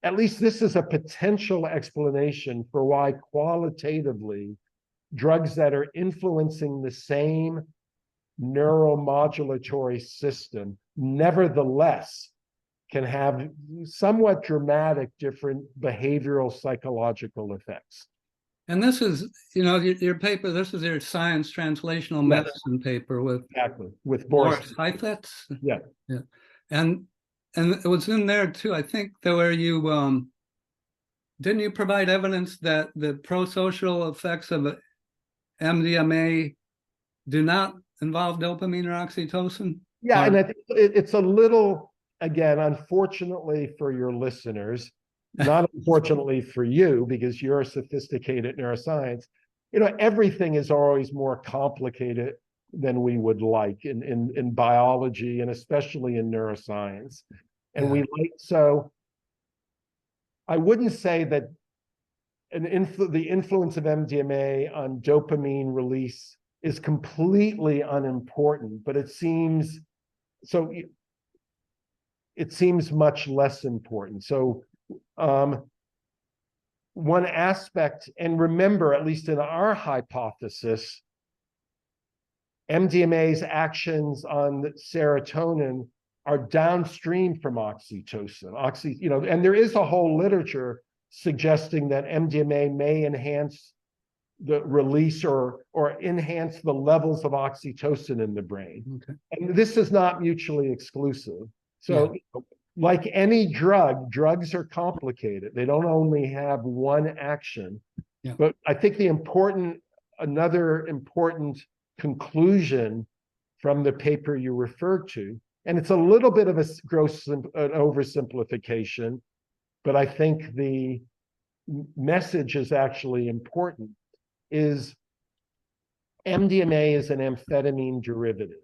at least this is a potential explanation for why qualitatively drugs that are influencing the same neuromodulatory system nevertheless can have somewhat dramatic different behavioral psychological effects. And this is, your paper, this is your Science Translational Medicine paper with Boris Heifetz. Yeah. And it was in there too, I think, where you didn't you provide evidence that the prosocial effects of MDMA do not involve dopamine or oxytocin? Yeah, and I think it's a little, again, unfortunately for your listeners, not unfortunately for you, because you're a sophisticated neuroscience, everything is always more complicated than we would like in biology and especially in neuroscience. And so I wouldn't say that the influence of MDMA on dopamine release is completely unimportant, but it seems much less important. So one aspect, and remember, at least in our hypothesis, MDMA's actions on serotonin are downstream from oxytocin. And there is a whole literature suggesting that MDMA may enhance the release or enhance the levels of oxytocin in the brain. Okay. And this is not mutually exclusive. So like any drug, drugs are complicated. They don't only have one action. Yeah. But I think another important conclusion from the paper you referred to, and it's a little bit of an oversimplification, but I think the message is actually important, is MDMA is an amphetamine derivative.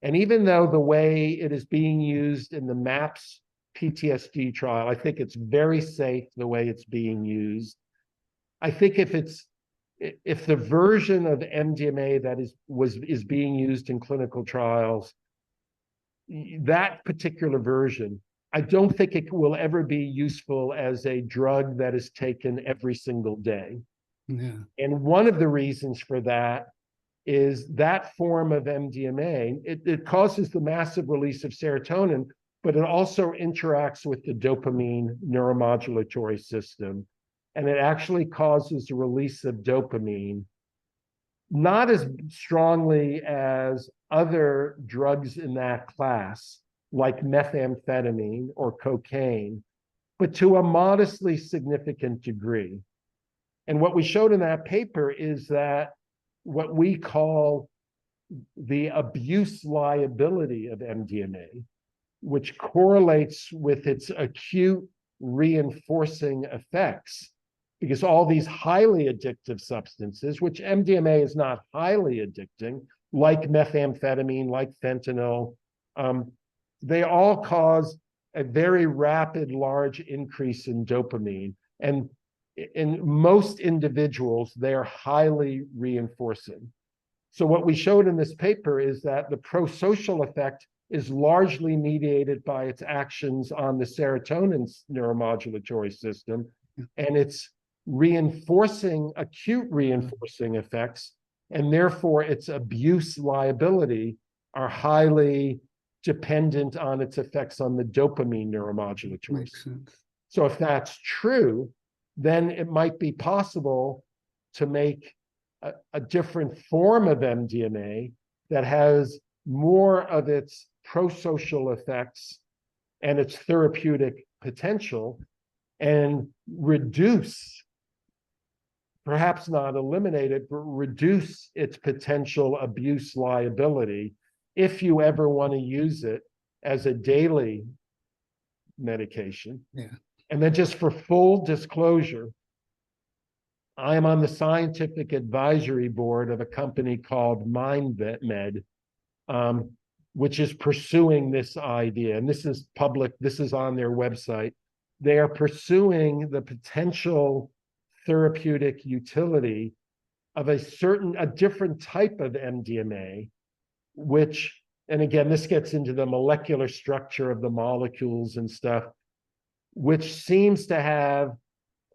And even though the way it is being used in the MAPS PTSD trial, I think it's very safe the way it's being used. I think if the version of MDMA that is being used in clinical trials, that particular version, I don't think it will ever be useful as a drug that is taken every single day. Yeah. And one of the reasons for that is that form of MDMA, it causes the massive release of serotonin, but it also interacts with the dopamine neuromodulatory system. And it actually causes the release of dopamine, not as strongly as other drugs in that class, like methamphetamine or cocaine, but to a modestly significant degree. And what we showed in that paper is that what we call the abuse liability of MDMA, which correlates with its acute reinforcing effects, because all these highly addictive substances, which MDMA is not highly addicting, like methamphetamine, like fentanyl, they all cause a very rapid, large increase in dopamine. And in most individuals, they are highly reinforcing. So what we showed in this paper is that the prosocial effect is largely mediated by its actions on the serotonin neuromodulatory system, and its acute reinforcing effects, and therefore its abuse liability, are highly dependent on its effects on the dopamine neuromodulatory. Makes sense. So if that's true, then it might be possible to make a different form of MDMA that has more of its prosocial effects and its therapeutic potential, and reduce, perhaps not eliminate it, but reduce its potential abuse liability if you ever want to use it as a daily medication. Yeah. And then, just for full disclosure, I am on the scientific advisory board of a company called MindMed, which is pursuing this idea. And this is public, this is on their website. They are pursuing the potential therapeutic utility of a different type of MDMA, which, and again, this gets into the molecular structure of the molecules and stuff, which seems to have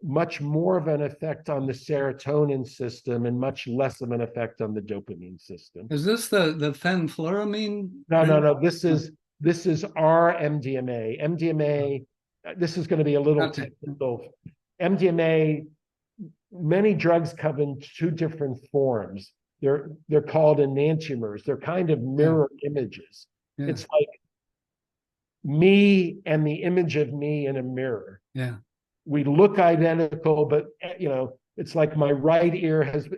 much more of an effect on the serotonin system and much less of an effect on the dopamine system. Is this the fenfluramine? No. This is our MDMA. MDMA, this is going to be a little technical. MDMA, many drugs come in two different forms. They're called enantiomers. They're kind of mirror images. Yeah. It's like me and the image of me in a mirror. Yeah. We look identical, but it's like my right ear has,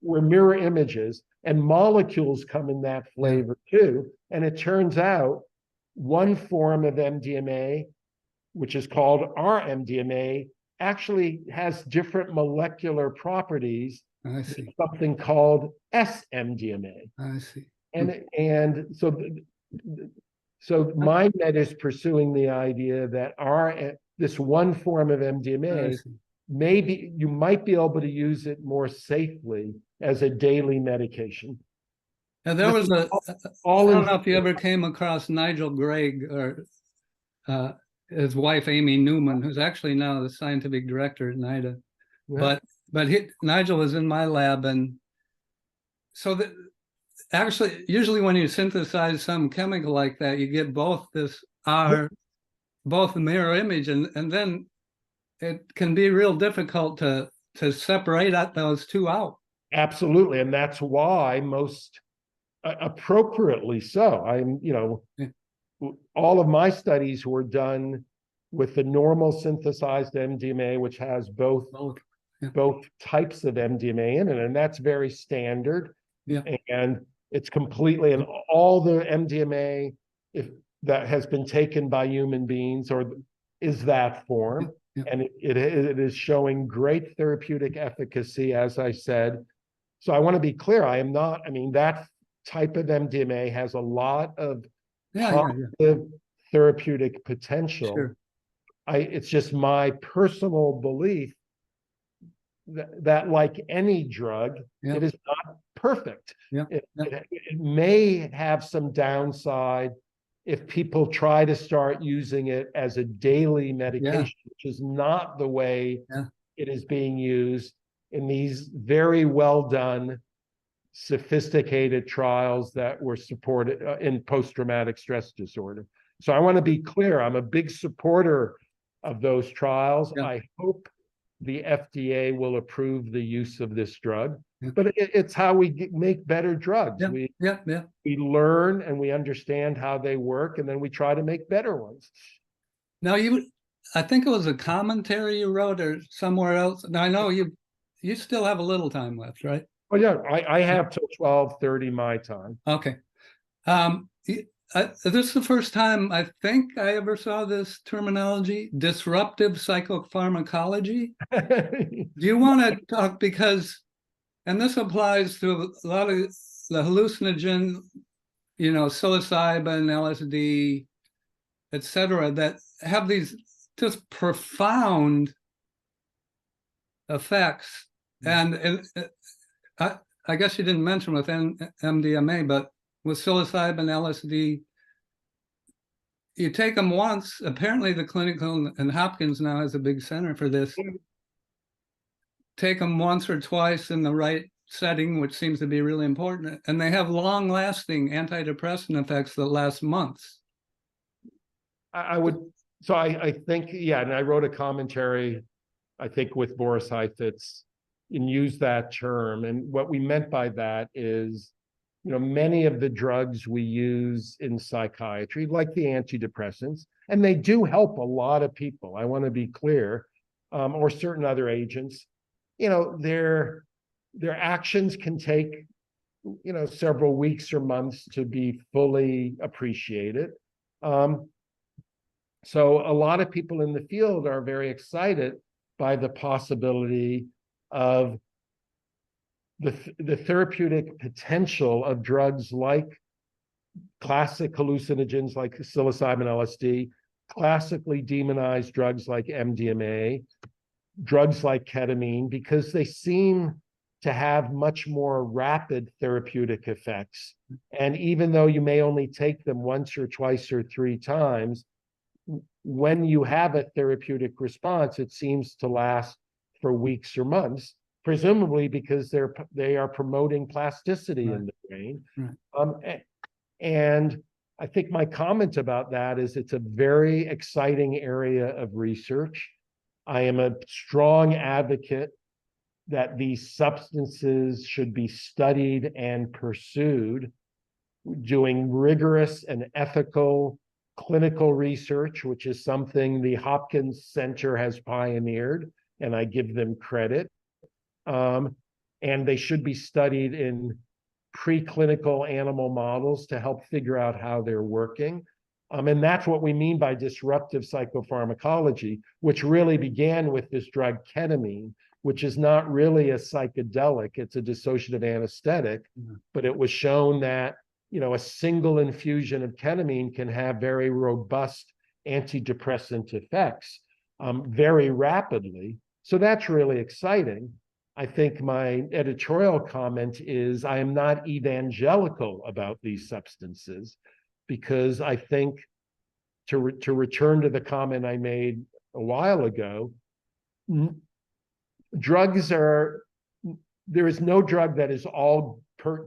we're mirror images, and molecules come in that flavor too. And it turns out one form of MDMA, which is called our MDMA, actually has different molecular properties. I see. Something called SMDMA. I see. And so MindMed is pursuing the idea that this one form of MDMA, maybe you might be able to use it more safely as a daily medication. And there was I don't know if you ever came across Nigel Gregg, or his wife, Amy Newman, who's actually now the scientific director at NIDA. Yeah. But Nigel was in my lab, and so that actually, usually when you synthesize some chemical like that, you get both both the mirror image, and then it can be real difficult to separate those two out. Absolutely. And that's why most appropriately so. Yeah. All of my studies were done with the normal synthesized MDMA, which has both Yeah. both types of MDMA in it, and that's very standard. Yeah. And it's completely, and all the MDMA if that has been taken by human beings or is that form. Yeah. And it is showing great therapeutic efficacy, as I said. So I want to be clear, I am not, I mean, that type of MDMA has a lot of positive therapeutic potential. Sure. It's just my personal belief that like any drug, Yeah. it is not perfect. Yeah. It may have some downside if people try to start using it as a daily medication, which is not the way it is being used in these very well done, sophisticated trials that were supported in post-traumatic stress disorder. So I want to be clear, I'm a big supporter of those trials. Yeah. I hope the FDA will approve the use of this drug, but it's how we make better drugs. We learn and we understand how they work, and then we try to make better ones. Now I think it was a commentary you wrote or somewhere else. Now I know you still have a little time left, right? Oh yeah, I have till 12:30 my time. Okay. This is the first time I think I ever saw this terminology, disruptive psychopharmacology. Do you want to talk, because, and this applies to a lot of the hallucinogen, psilocybin, LSD, etc., that have these just profound effects. And I guess you didn't mention with MDMA, but with psilocybin, LSD, you take them once. Apparently the clinical, and Hopkins now has a big center for this. Take them once or twice in the right setting, which seems to be really important. And they have long-lasting antidepressant effects that last months. I think, and I wrote a commentary, I think with Boris Heifetz, and used that term. And what we meant by that is, many of the drugs we use in psychiatry, like the antidepressants, and they do help a lot of people, I want to be clear, or certain other agents, their actions can take, several weeks or months to be fully appreciated. So a lot of people in the field are very excited by the possibility of the therapeutic potential of drugs like classic hallucinogens like psilocybin, LSD, classically demonized drugs like MDMA, drugs like ketamine, because they seem to have much more rapid therapeutic effects. And even though you may only take them once or twice or three times, when you have a therapeutic response, it seems to last for weeks or months, presumably because they are promoting plasticity in the brain. And I think my comment about that is it's a very exciting area of research. I am a strong advocate that these substances should be studied and pursued, doing rigorous and ethical clinical research, which is something the Hopkins Center has pioneered, and I give them credit. And they should be studied in preclinical animal models to help figure out how they're working. And that's what we mean by disruptive psychopharmacology, which really began with this drug ketamine, which is not really a psychedelic, it's a dissociative anesthetic, but it was shown that a single infusion of ketamine can have very robust antidepressant effects very rapidly. So that's really exciting. I think my editorial comment is I am not evangelical about these substances, because I think to return to the comment I made a while ago, drugs are, there is no drug that is all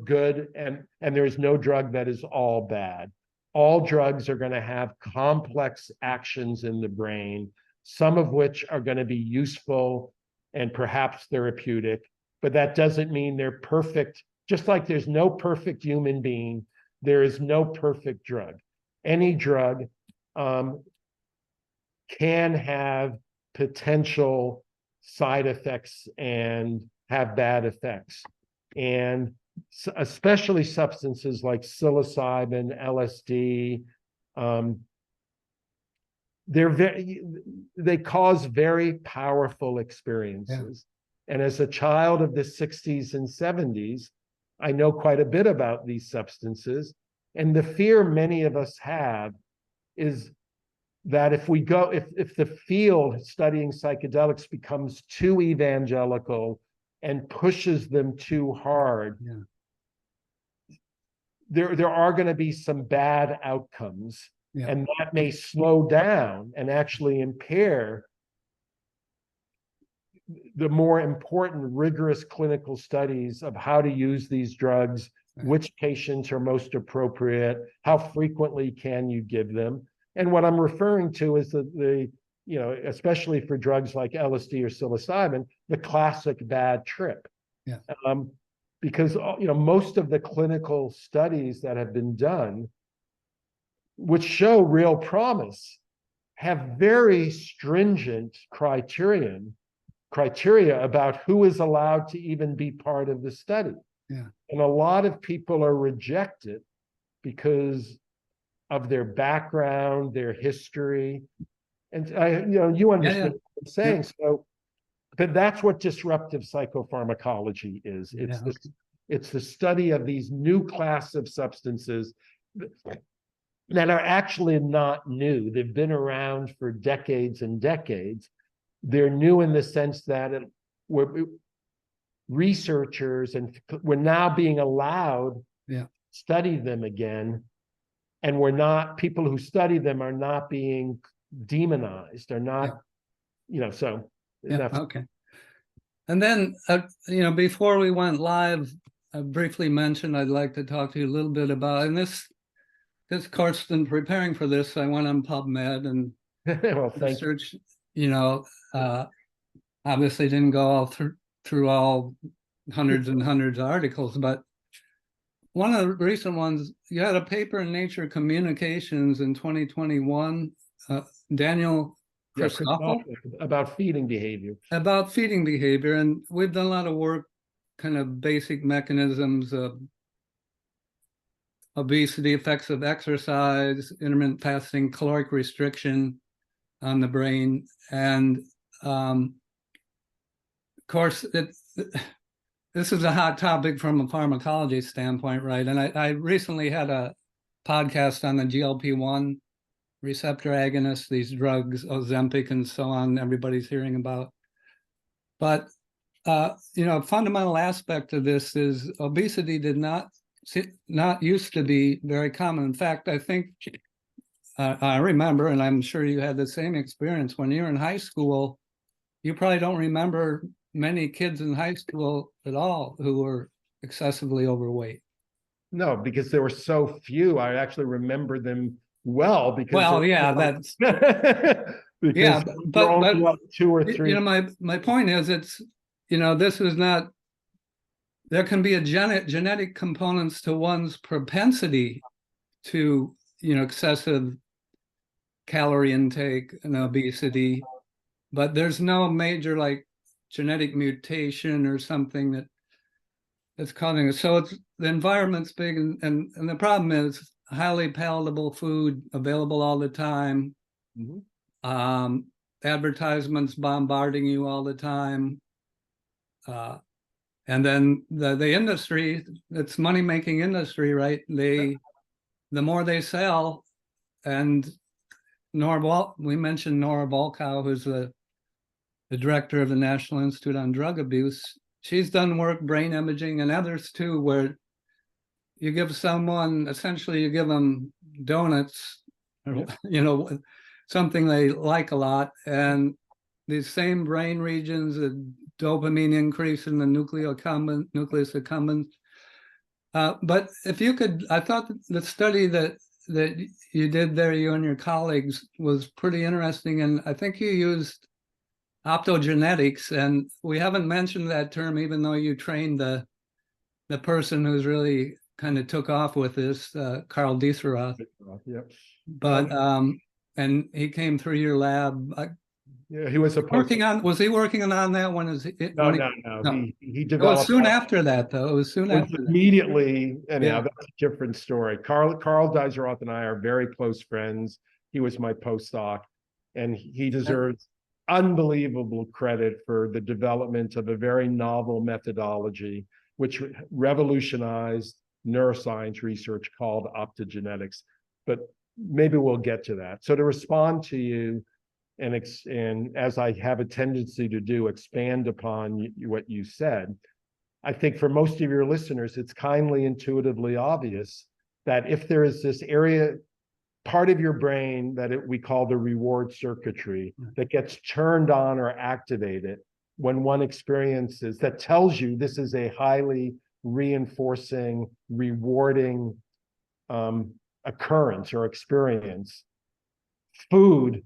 good, and there is no drug that is all bad. All drugs are going to have complex actions in the brain, some of which are going to be useful and perhaps therapeutic, but that doesn't mean they're perfect. Just like there's no perfect human being, there is no perfect drug. Any drug can have potential side effects and have bad effects. And especially substances like psilocybin, LSD, they cause very powerful experiences. Yeah. And as a child of the 60s and 70s, I know quite a bit about these substances. And the fear many of us have is that if the field studying psychedelics becomes too evangelical and pushes them too hard, there are going to be some bad outcomes. Yeah. And that may slow down and actually impair the more important, rigorous clinical studies of how to use these drugs, which patients are most appropriate, how frequently can you give them. And what I'm referring to is the especially for drugs like LSD or psilocybin, the classic bad trip. Yeah. Because most of the clinical studies that have been done, which show real promise, have very stringent criteria about who is allowed to even be part of the study. Yeah. And a lot of people are rejected because of their background, their history. And you understand what I'm saying. Yeah. So, but that's what disruptive psychopharmacology is. It's the study of these new class of substances that are actually not new. They've been around for decades and decades. They're new in the sense that researchers and we're now being allowed to study them again. And people who study them are not being demonized, are not, so. Okay. And then, before we went live, I briefly mentioned I'd like to talk to you a little bit about, and this course, in preparing for this, I went on PubMed and researched, obviously didn't go all through all hundreds and hundreds of articles, but one of the recent ones, you had a paper in Nature Communications in 2021, Daniel Prosocial, about feeding behavior. About feeding behavior, and we've done a lot of work, kind of basic mechanisms of obesity, effects of exercise, intermittent fasting, caloric restriction on the brain, and of course, this is a hot topic from a pharmacology standpoint, right? And I recently had a podcast on the GLP-1 receptor agonists, these drugs, Ozempic and so on, everybody's hearing about. But, a fundamental aspect of this is obesity did not used to be very common. In fact, I think, I remember, and I'm sure you had the same experience, when you were in high school, you probably don't remember many kids in high school at all who were excessively overweight. No, because there were so few. I actually remember them well because that's because but only like 2 or 3. My point is, it's this is not. There can be a genetic components to one's propensity to excessive calorie intake and obesity, but there's no major genetic mutation or something that's causing it. So the environment's big, and the problem is highly palatable food available all the time. Mm-hmm. Advertisements bombarding you all the time. And then the industry, it's money-making industry, right? The more they sell, and we mentioned Nora Volkow, who's the director of the National Institute on Drug Abuse. She's done work, brain imaging, and others too, where you give them donuts or, you know, something they like a lot. And these same brain regions, the dopamine increase in the nucleus accumbens. But if you could, I thought the study that you did there, you and your colleagues, was pretty interesting. And I think you used optogenetics, and we haven't mentioned that term, even though you trained the person who's really kind of took off with this, Carl Dieseroth. Yep. But and he came through your lab. Yeah, he was Working on, was he working on that one? No. He It developed. was soon after that, though. It was soon after that. Immediately. Anyhow, Yeah. that's a different story. Carl Dieseroth and I are very close friends. He was my postdoc, and he deserves unbelievable credit for the development of a very novel methodology, which revolutionized neuroscience research, called optogenetics. But maybe we'll get to that. So to respond to you, and as I have a tendency to do, expand upon what you said, I think for most of your listeners, it's kindly intuitively obvious that if there is this area, part of your brain that we call the reward circuitry, that gets turned on or activated when one experiences, that tells you this is a highly reinforcing, rewarding occurrence or experience, food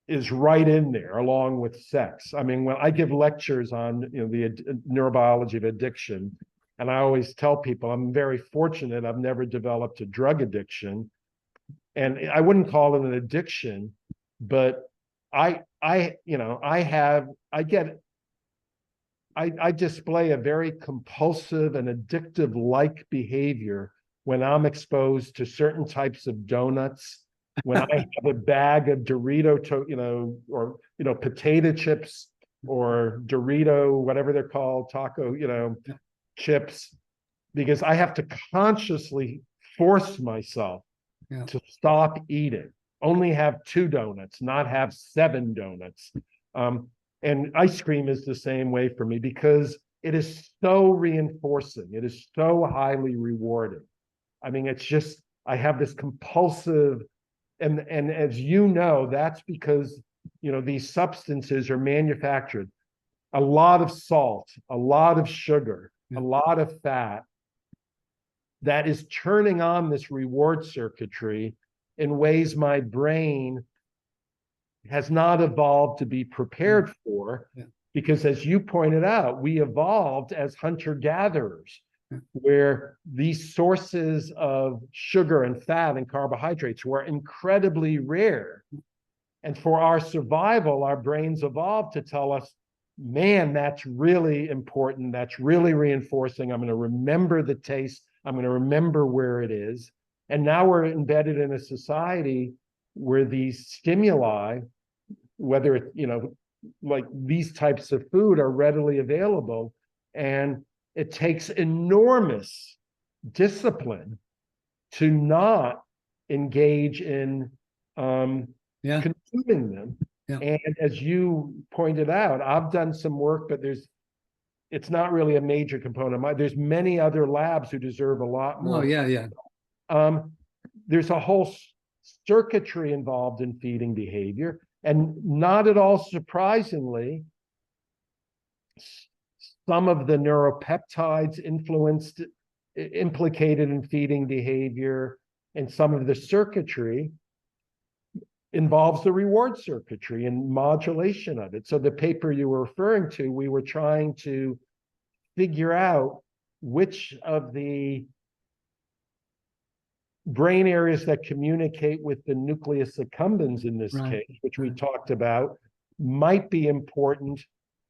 is right in there along with sex. I mean, when I give lectures on the neurobiology of addiction, and I always tell people I'm very fortunate I've never developed a drug addiction, and I wouldn't call it an addiction, but I display a very compulsive and addictive like behavior when I'm exposed to certain types of donuts, when I have a bag of Dorito, or potato chips, or Dorito, whatever they're called, taco, chips, because I have to consciously force myself to stop eating, only have 2 donuts, not have 7 donuts. And ice cream is the same way for me, because it is so reinforcing. It is so highly rewarding. I mean, it's just, I have this compulsive, and as you know, that's because, these substances are manufactured. A lot of salt, a lot of sugar, a lot of fat, that is turning on this reward circuitry in ways my brain has not evolved to be prepared for. Because as you pointed out, we evolved as hunter-gatherers, where these sources of sugar and fat and carbohydrates were incredibly rare. And for our survival, our brains evolved to tell us, man, that's really important. That's really reinforcing. I'm going to remember the taste. I'm going to remember where it is. And now we're embedded in a society where these stimuli, whether it's, like these types of food, are readily available. And it takes enormous discipline to not engage in consuming them. And as you pointed out, I've done some work, but it's not really a major component. There's many other labs who deserve a lot more. There's a whole circuitry involved in feeding behavior, and not at all surprisingly, some of the neuropeptides implicated in feeding behavior, and some of the circuitry involves the reward circuitry and modulation of it. So the paper you were referring to, we were trying to figure out which of the brain areas that communicate with the nucleus accumbens in this case, which we talked about, might be important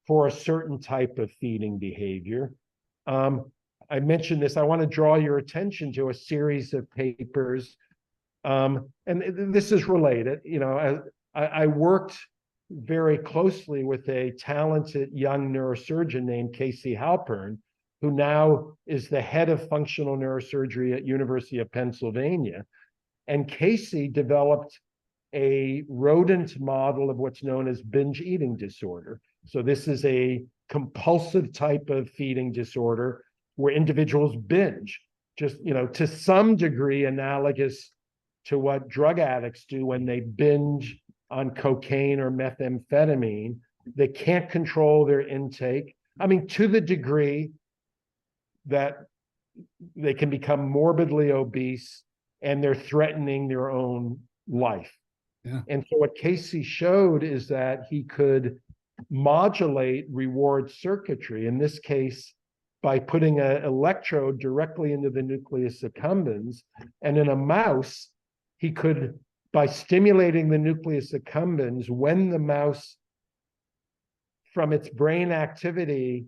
for a certain type of feeding behavior. I mentioned this. I want to draw your attention to a series of papers, and this is related. I worked very closely with a talented young neurosurgeon named Casey Halpern, who now is the head of functional neurosurgery at University of Pennsylvania. And Casey developed a rodent model of what's known as binge eating disorder. So this is a compulsive type of feeding disorder where individuals binge, just, to some degree analogous to what drug addicts do when they binge on cocaine or methamphetamine. They can't control their intake. I mean, to the degree that they can become morbidly obese and they're threatening their own life. Yeah. And so what Casey showed is that he could modulate reward circuitry, in this case, by putting an electrode directly into the nucleus accumbens. And in a mouse, he could, by stimulating the nucleus accumbens, when the mouse, from its brain activity,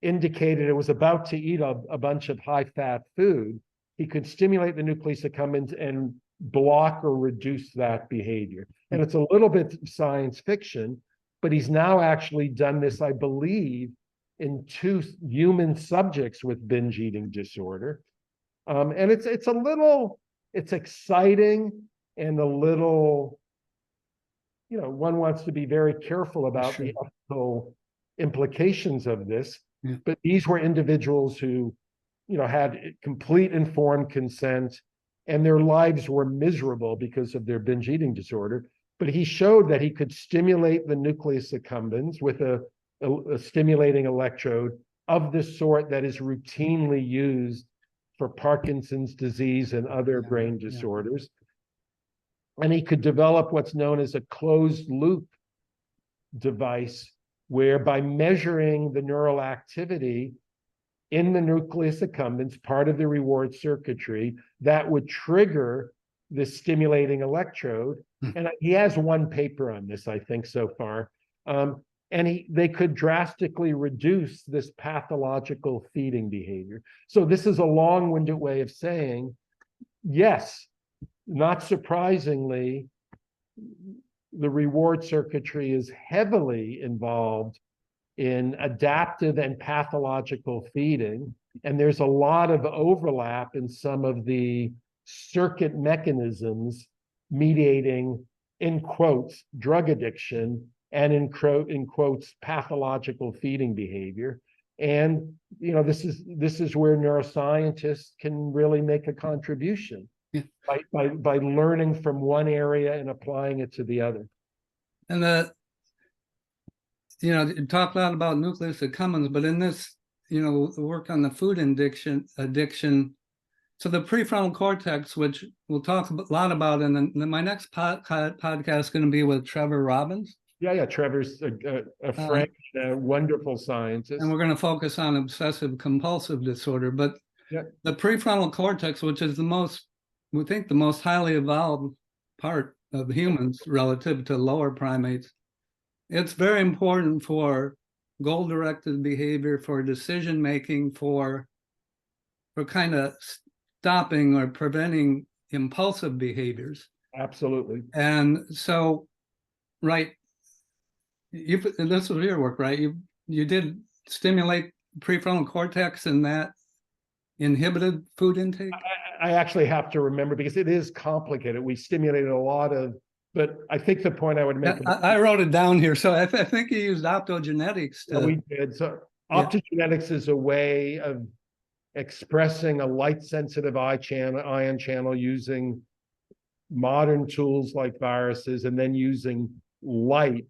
indicated it was about to eat a bunch of high-fat food, he could stimulate the nucleus accumbens and block or reduce that behavior. And it's a little bit science fiction, but he's now actually done this, I believe, in 2 human subjects with binge eating disorder. And it's exciting and a little, one wants to be very careful about Sure. the ethical implications of this. Yeah. But these were individuals who, had complete informed consent, and their lives were miserable because of their binge eating disorder. But he showed that he could stimulate the nucleus accumbens with a stimulating electrode of the sort that is routinely used for Parkinson's disease and other brain disorders. And he could develop what's known as a closed loop device, where by measuring the neural activity in the nucleus accumbens, part of the reward circuitry, that would trigger the stimulating electrode. And he has 1 paper on this, I think, so far. And they could drastically reduce this pathological feeding behavior. So this is a long-winded way of saying, yes, not surprisingly, the reward circuitry is heavily involved in adaptive and pathological feeding. And there's a lot of overlap in some of the circuit mechanisms mediating, in quotes, drug addiction, and in quotes, pathological feeding behavior. And this is where neuroscientists can really make a contribution. Yeah. by learning from one area and applying it to the other. And you talk a lot about nucleus accumbens, but in this, the work on the food addiction. So the prefrontal cortex, which we'll talk a lot about, and then my next podcast is going to be with Trevor Robbins. Yeah, Trevor's a frank, wonderful scientist. And we're going to focus on obsessive compulsive disorder. But the prefrontal cortex, which is the most highly evolved part of humans relative to lower primates, it's very important for goal-directed behavior, for decision-making, for kind of stopping or preventing impulsive behaviors. Absolutely. And so, right, this was your work, right? You did stimulate prefrontal cortex, and that inhibited food intake? I actually have to remember, because it is complicated. We stimulated a lot of, but I think the point I would make. I wrote it down here. So I think you used optogenetics. We did. So optogenetics is a way of expressing a light-sensitive ion channel using modern tools like viruses, and then using light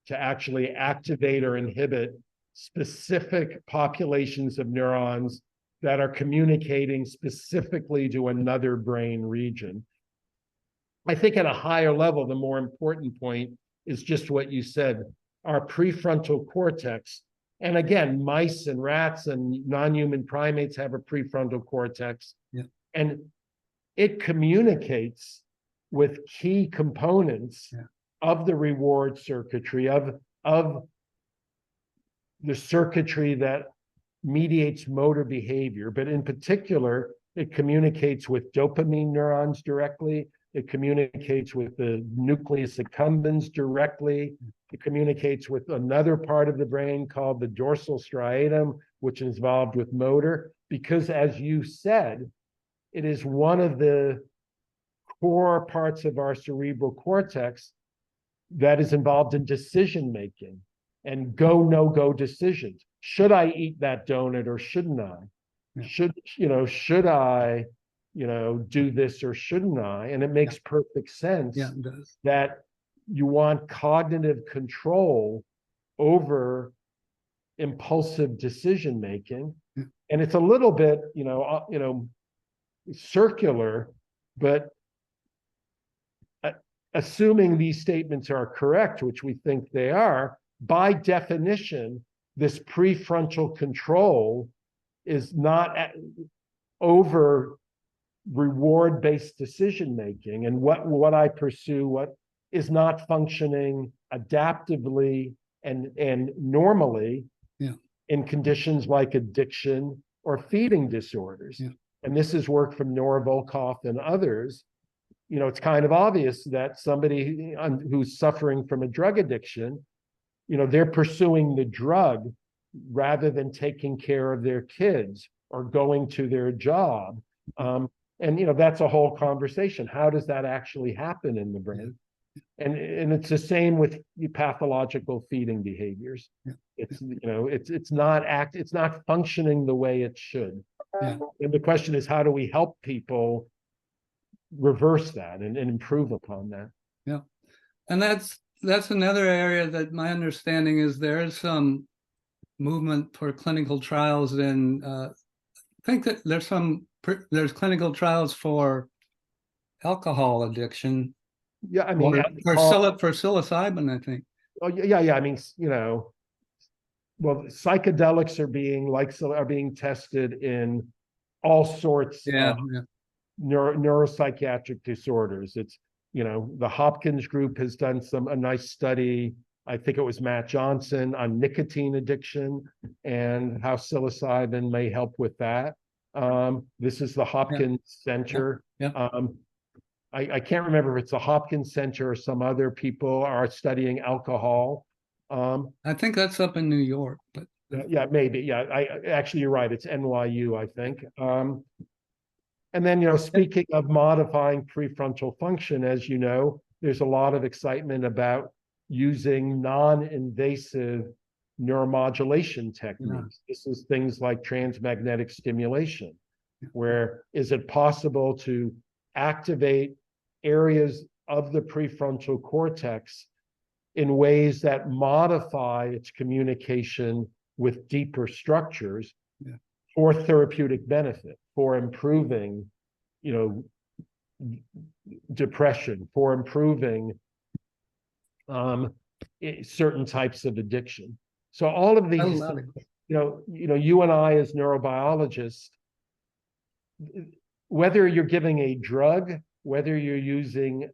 to actually activate or inhibit specific populations of neurons that are communicating specifically to another brain region. I think at a higher level, the more important point is just what you said, our prefrontal cortex. And again, mice and rats and non-human primates have a prefrontal cortex. Yeah. And it communicates with key components of the reward circuitry, of the circuitry that mediates motor behavior. But in particular, it communicates with dopamine neurons directly. It communicates with the nucleus accumbens directly. It communicates with another part of the brain called the dorsal striatum, which is involved with motor, because as you said, it is one of the core parts of our cerebral cortex that is involved in decision-making and go, no-go decisions. Should I eat that donut or shouldn't I? Yeah. Should I do this or shouldn't I? And it makes perfect sense Yeah, it does. that you want cognitive control over impulsive decision making. Yeah. And it's a little bit, circular, but assuming these statements are correct, which we think they are, by definition, this prefrontal control is not over reward-based decision making, and what I pursue, what is not functioning adaptively and normally in conditions like addiction or feeding disorders. And this is work from Nora Volkoff and others. It's kind of obvious that somebody who's suffering from a drug addiction, they're pursuing the drug rather than taking care of their kids or going to their job. And that's a whole conversation. How does that actually happen in the brain? And it's the same with pathological feeding behaviors. It's not functioning the way it should. And the question is, how do we help people reverse that and improve upon that? Yeah. And that's another area that my understanding is there is some movement for clinical trials in I think that there's clinical trials for alcohol addiction. Yeah, I mean, for psilocybin, I think. Oh yeah. I mean, well, psychedelics are being tested in all sorts of neuropsychiatric disorders. It's the Hopkins group has done a nice study. I think it was Matt Johnson on nicotine addiction and how psilocybin may help with that. This is the Hopkins Center. I can't remember if it's the Hopkins Center or some other people are studying alcohol. I think that's up in New York, but yeah, maybe. Yeah, actually you're right. It's NYU, I think. And then, speaking of modifying prefrontal function, as you know, there's a lot of excitement about using non-invasive neuromodulation techniques. This is things like transmagnetic stimulation, where is it possible to activate areas of the prefrontal cortex in ways that modify its communication with deeper structures for therapeutic benefit, for improving, depression, for improving certain types of addiction. So all of these, you and I as neurobiologists, whether you're giving a drug, whether you're using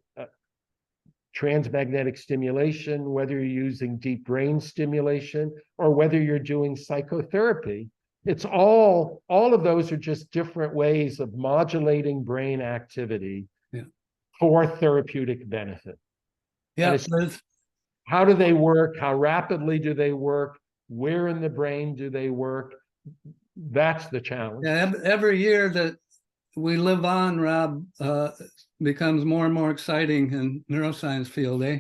transmagnetic stimulation, whether you're using deep brain stimulation, or whether you're doing psychotherapy, it's all of those are just different ways of modulating brain activity for therapeutic benefit. Yeah. How do they work? How rapidly do they work? Where in the brain do they work? That's the challenge. Yeah, every year that we live on, Rob, becomes more and more exciting in neuroscience field, eh?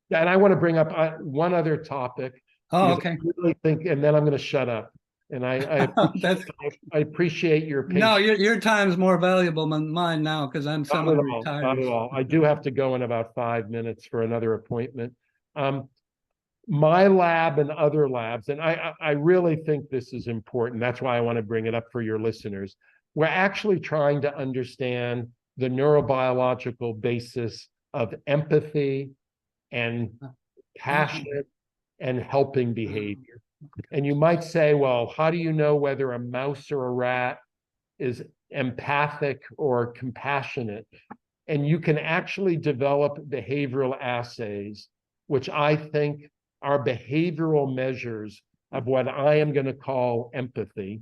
Yeah, and I want to bring up one other topic. Oh, okay. I really think, and then I'm going to shut up. And I appreciate your patience. No, your time's more valuable than mine now because I'm semi-retired. Not at all. I do have to go in about 5 minutes for another appointment. My lab and other labs, and I really think this is important. That's why I want to bring it up for your listeners. We're actually trying to understand the neurobiological basis of empathy and passionate and helping behavior. And you might say, well, how do you know whether a mouse or a rat is empathic or compassionate? And you can actually develop behavioral assays, which I think are behavioral measures of what I am going to call empathy,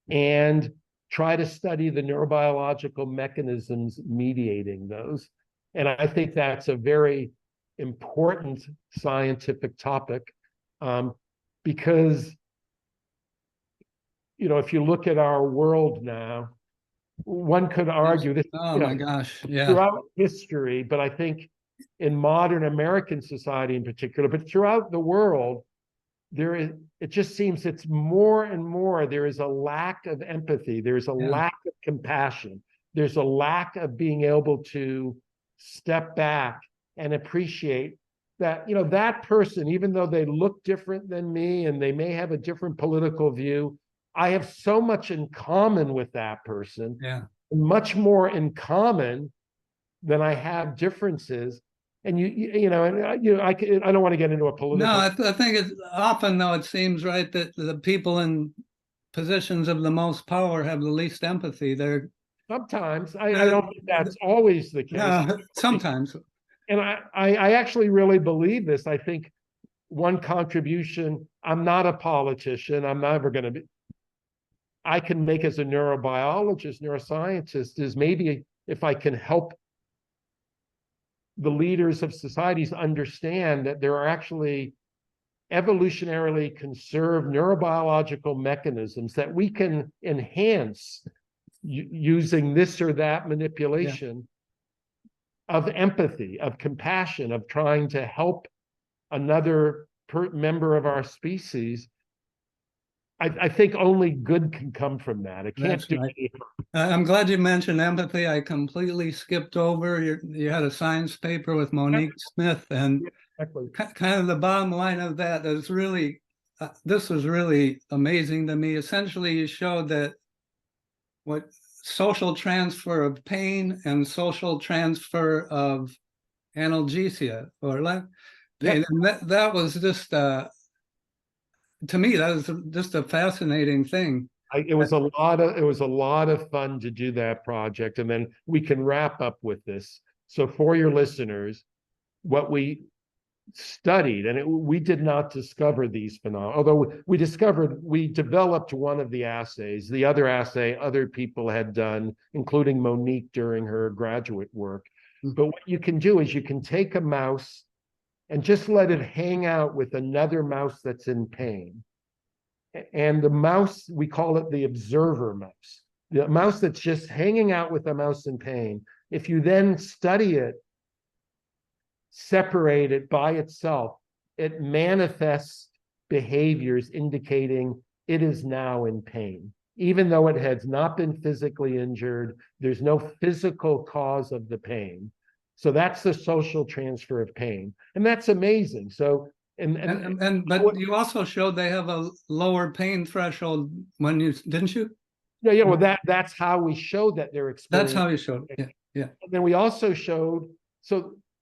and try to study the neurobiological mechanisms mediating those. And I think that's a very important scientific topic, because if you look at our world now, one could argue this my gosh, throughout history, but I think in modern American society in particular, but throughout the world, it just seems it's more and more, there is a lack of empathy. There's a lack of compassion. There's a lack of being able to step back and appreciate that, that person, even though they look different than me and they may have a different political view, I have so much in common with that person, much more in common than I have differences. And I don't want to get into a political. No, I think it's often, though, it seems right that the people in positions of the most power have the least empathy. Sometimes I don't think that's always the case. Sometimes. And I actually really believe this. I think one contribution, I'm not a politician. I'm never going to be. I can make as a neurobiologist, neuroscientist, is maybe if I can help the leaders of societies understand that there are actually evolutionarily conserved neurobiological mechanisms that we can enhance using this or that manipulation of empathy, of compassion, of trying to help another member of our species. I think only good can come from that. It can't do anything. I'm glad you mentioned empathy. I completely skipped over. You had a science paper with Monique Smith, and kind of the bottom line of that is really, this was really amazing to me. Essentially, you showed that what social transfer of pain and social transfer of analgesia or pain, and that was just to me, that was just a fascinating thing. It was a lot of fun to do that project, and then we can wrap up with this. So for your listeners, what we studied, and we did not discover these phenomena, although we developed one of the assays. The other assay other people had done, including Monique during her graduate work. But what you can do is you can take a mouse and just let it hang out with another mouse that's in pain. And the mouse, we call it the observer mouse. The mouse that's just hanging out with a mouse in pain. If you then study it, separate it by itself, it manifests behaviors indicating it is now in pain. Even though it has not been physically injured, there's no physical cause of the pain. So that's the social transfer of pain. And that's amazing. So, but you also showed they have a lower pain threshold when didn't you? Yeah, well, that's how we showed that they're experiencing. That's how you showed it. Yeah. And then we also showed,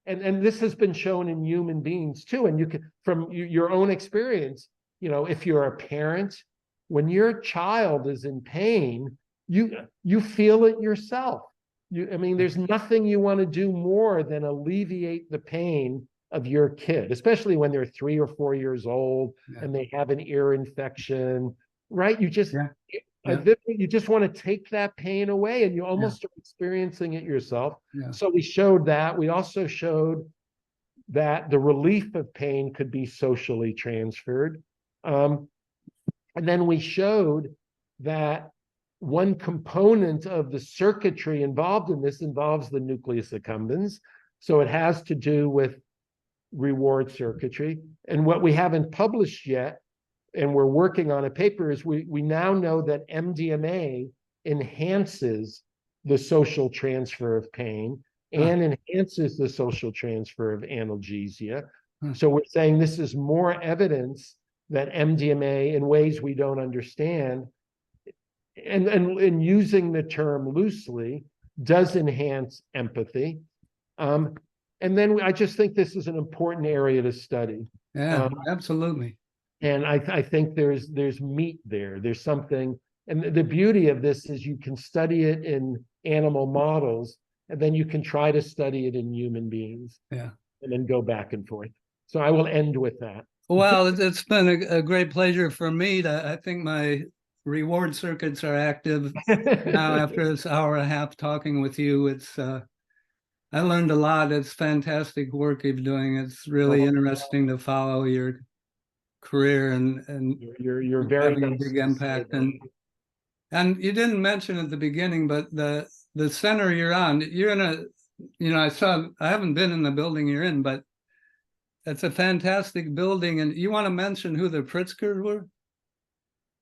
and this has been shown in human beings too. And you can, from your own experience, if you're a parent, when your child is in pain, you feel it yourself. There's nothing you want to do more than alleviate the pain of your kid, especially when they're 3 or 4 years old and they have an ear infection, right? You just want to take that pain away, and you almost are experiencing it yourself. So we showed that. We also showed that the relief of pain could be socially transferred. And then we showed that one component of the circuitry involved in this involves the nucleus accumbens. So it has to do with reward circuitry. And what we haven't published yet, and we're working on a paper, is we now know that MDMA enhances the social transfer of pain and enhances the social transfer of analgesia. So we're saying this is more evidence that MDMA, in ways we don't understand, and using the term loosely, does enhance empathy. And then I just think this is an important area to study. Yeah, absolutely. And I think there's meat there. There's something, and the beauty of this is you can study it in animal models, and then you can try to study it in human beings. Yeah. And then go back and forth. So I will end with that. Well, it's been a great pleasure for me. I think my reward circuits are active now after this hour and a half talking with you. I learned a lot. It's fantastic work you're doing. It's really interesting to follow your career and you're very having a big impact. And you didn't mention at the beginning, but the center you're on, you're in a, I haven't been in the building you're in, but it's a fantastic building. And you want to mention who the Pritzkers were?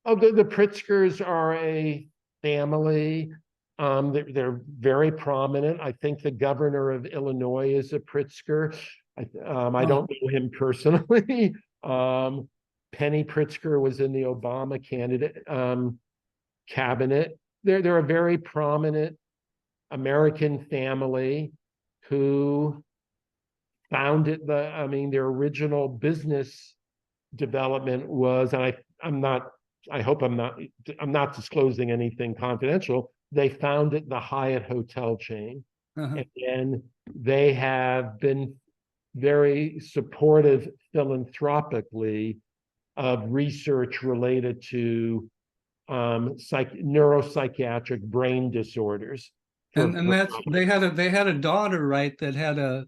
Oh, the Pritzkers are a family. They're very prominent. I think the governor of Illinois is a Pritzker. I don't know him personally. Penny Pritzker was in the Obama cabinet. They're a very prominent American family who founded their original business development was, and I'm not disclosing anything confidential. They founded the Hyatt hotel chain. Uh-huh. And they have been very supportive philanthropically of research related to neuropsychiatric brain disorders. And that's they had a daughter, right, that had a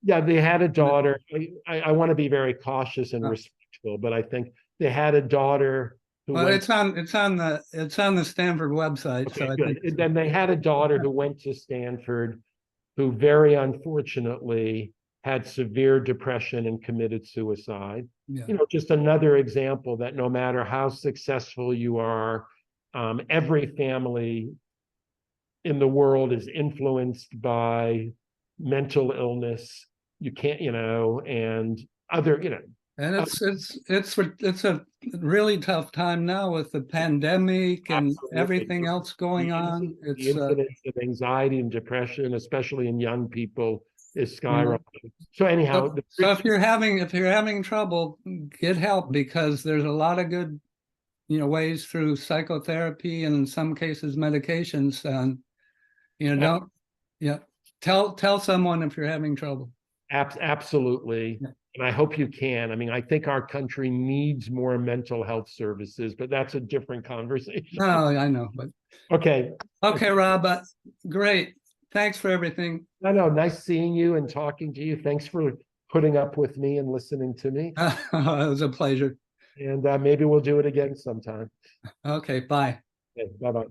Yeah, they had a daughter. I want to be very cautious and respectful, but I think they had a daughter who well, went. it's on the Stanford website. Okay, So I good. think And then they had a daughter who went to Stanford, who very unfortunately had severe depression and committed suicide. yeah. Just another example that no matter how successful you are, every family in the world is influenced by mental illness. You can't, and other, And it's a really tough time now with the pandemic and absolutely. everything else going on. The It's incidence of anxiety and depression, especially in young people, is yeah. skyrocketing. So anyhow, So if you're having trouble, get help, because there's a lot of good, ways through psychotherapy and in some cases medications. And don't tell someone if you're having trouble. absolutely. Yeah. And I hope you can. I think our country needs more mental health services, but that's a different conversation. Oh, I know, but Okay. okay, Rob. Great. Thanks for everything. I know. Nice seeing you and talking to you. Thanks for putting up with me and listening to me. It was a pleasure. And maybe we'll do it again sometime. Okay, bye. Okay, bye-bye.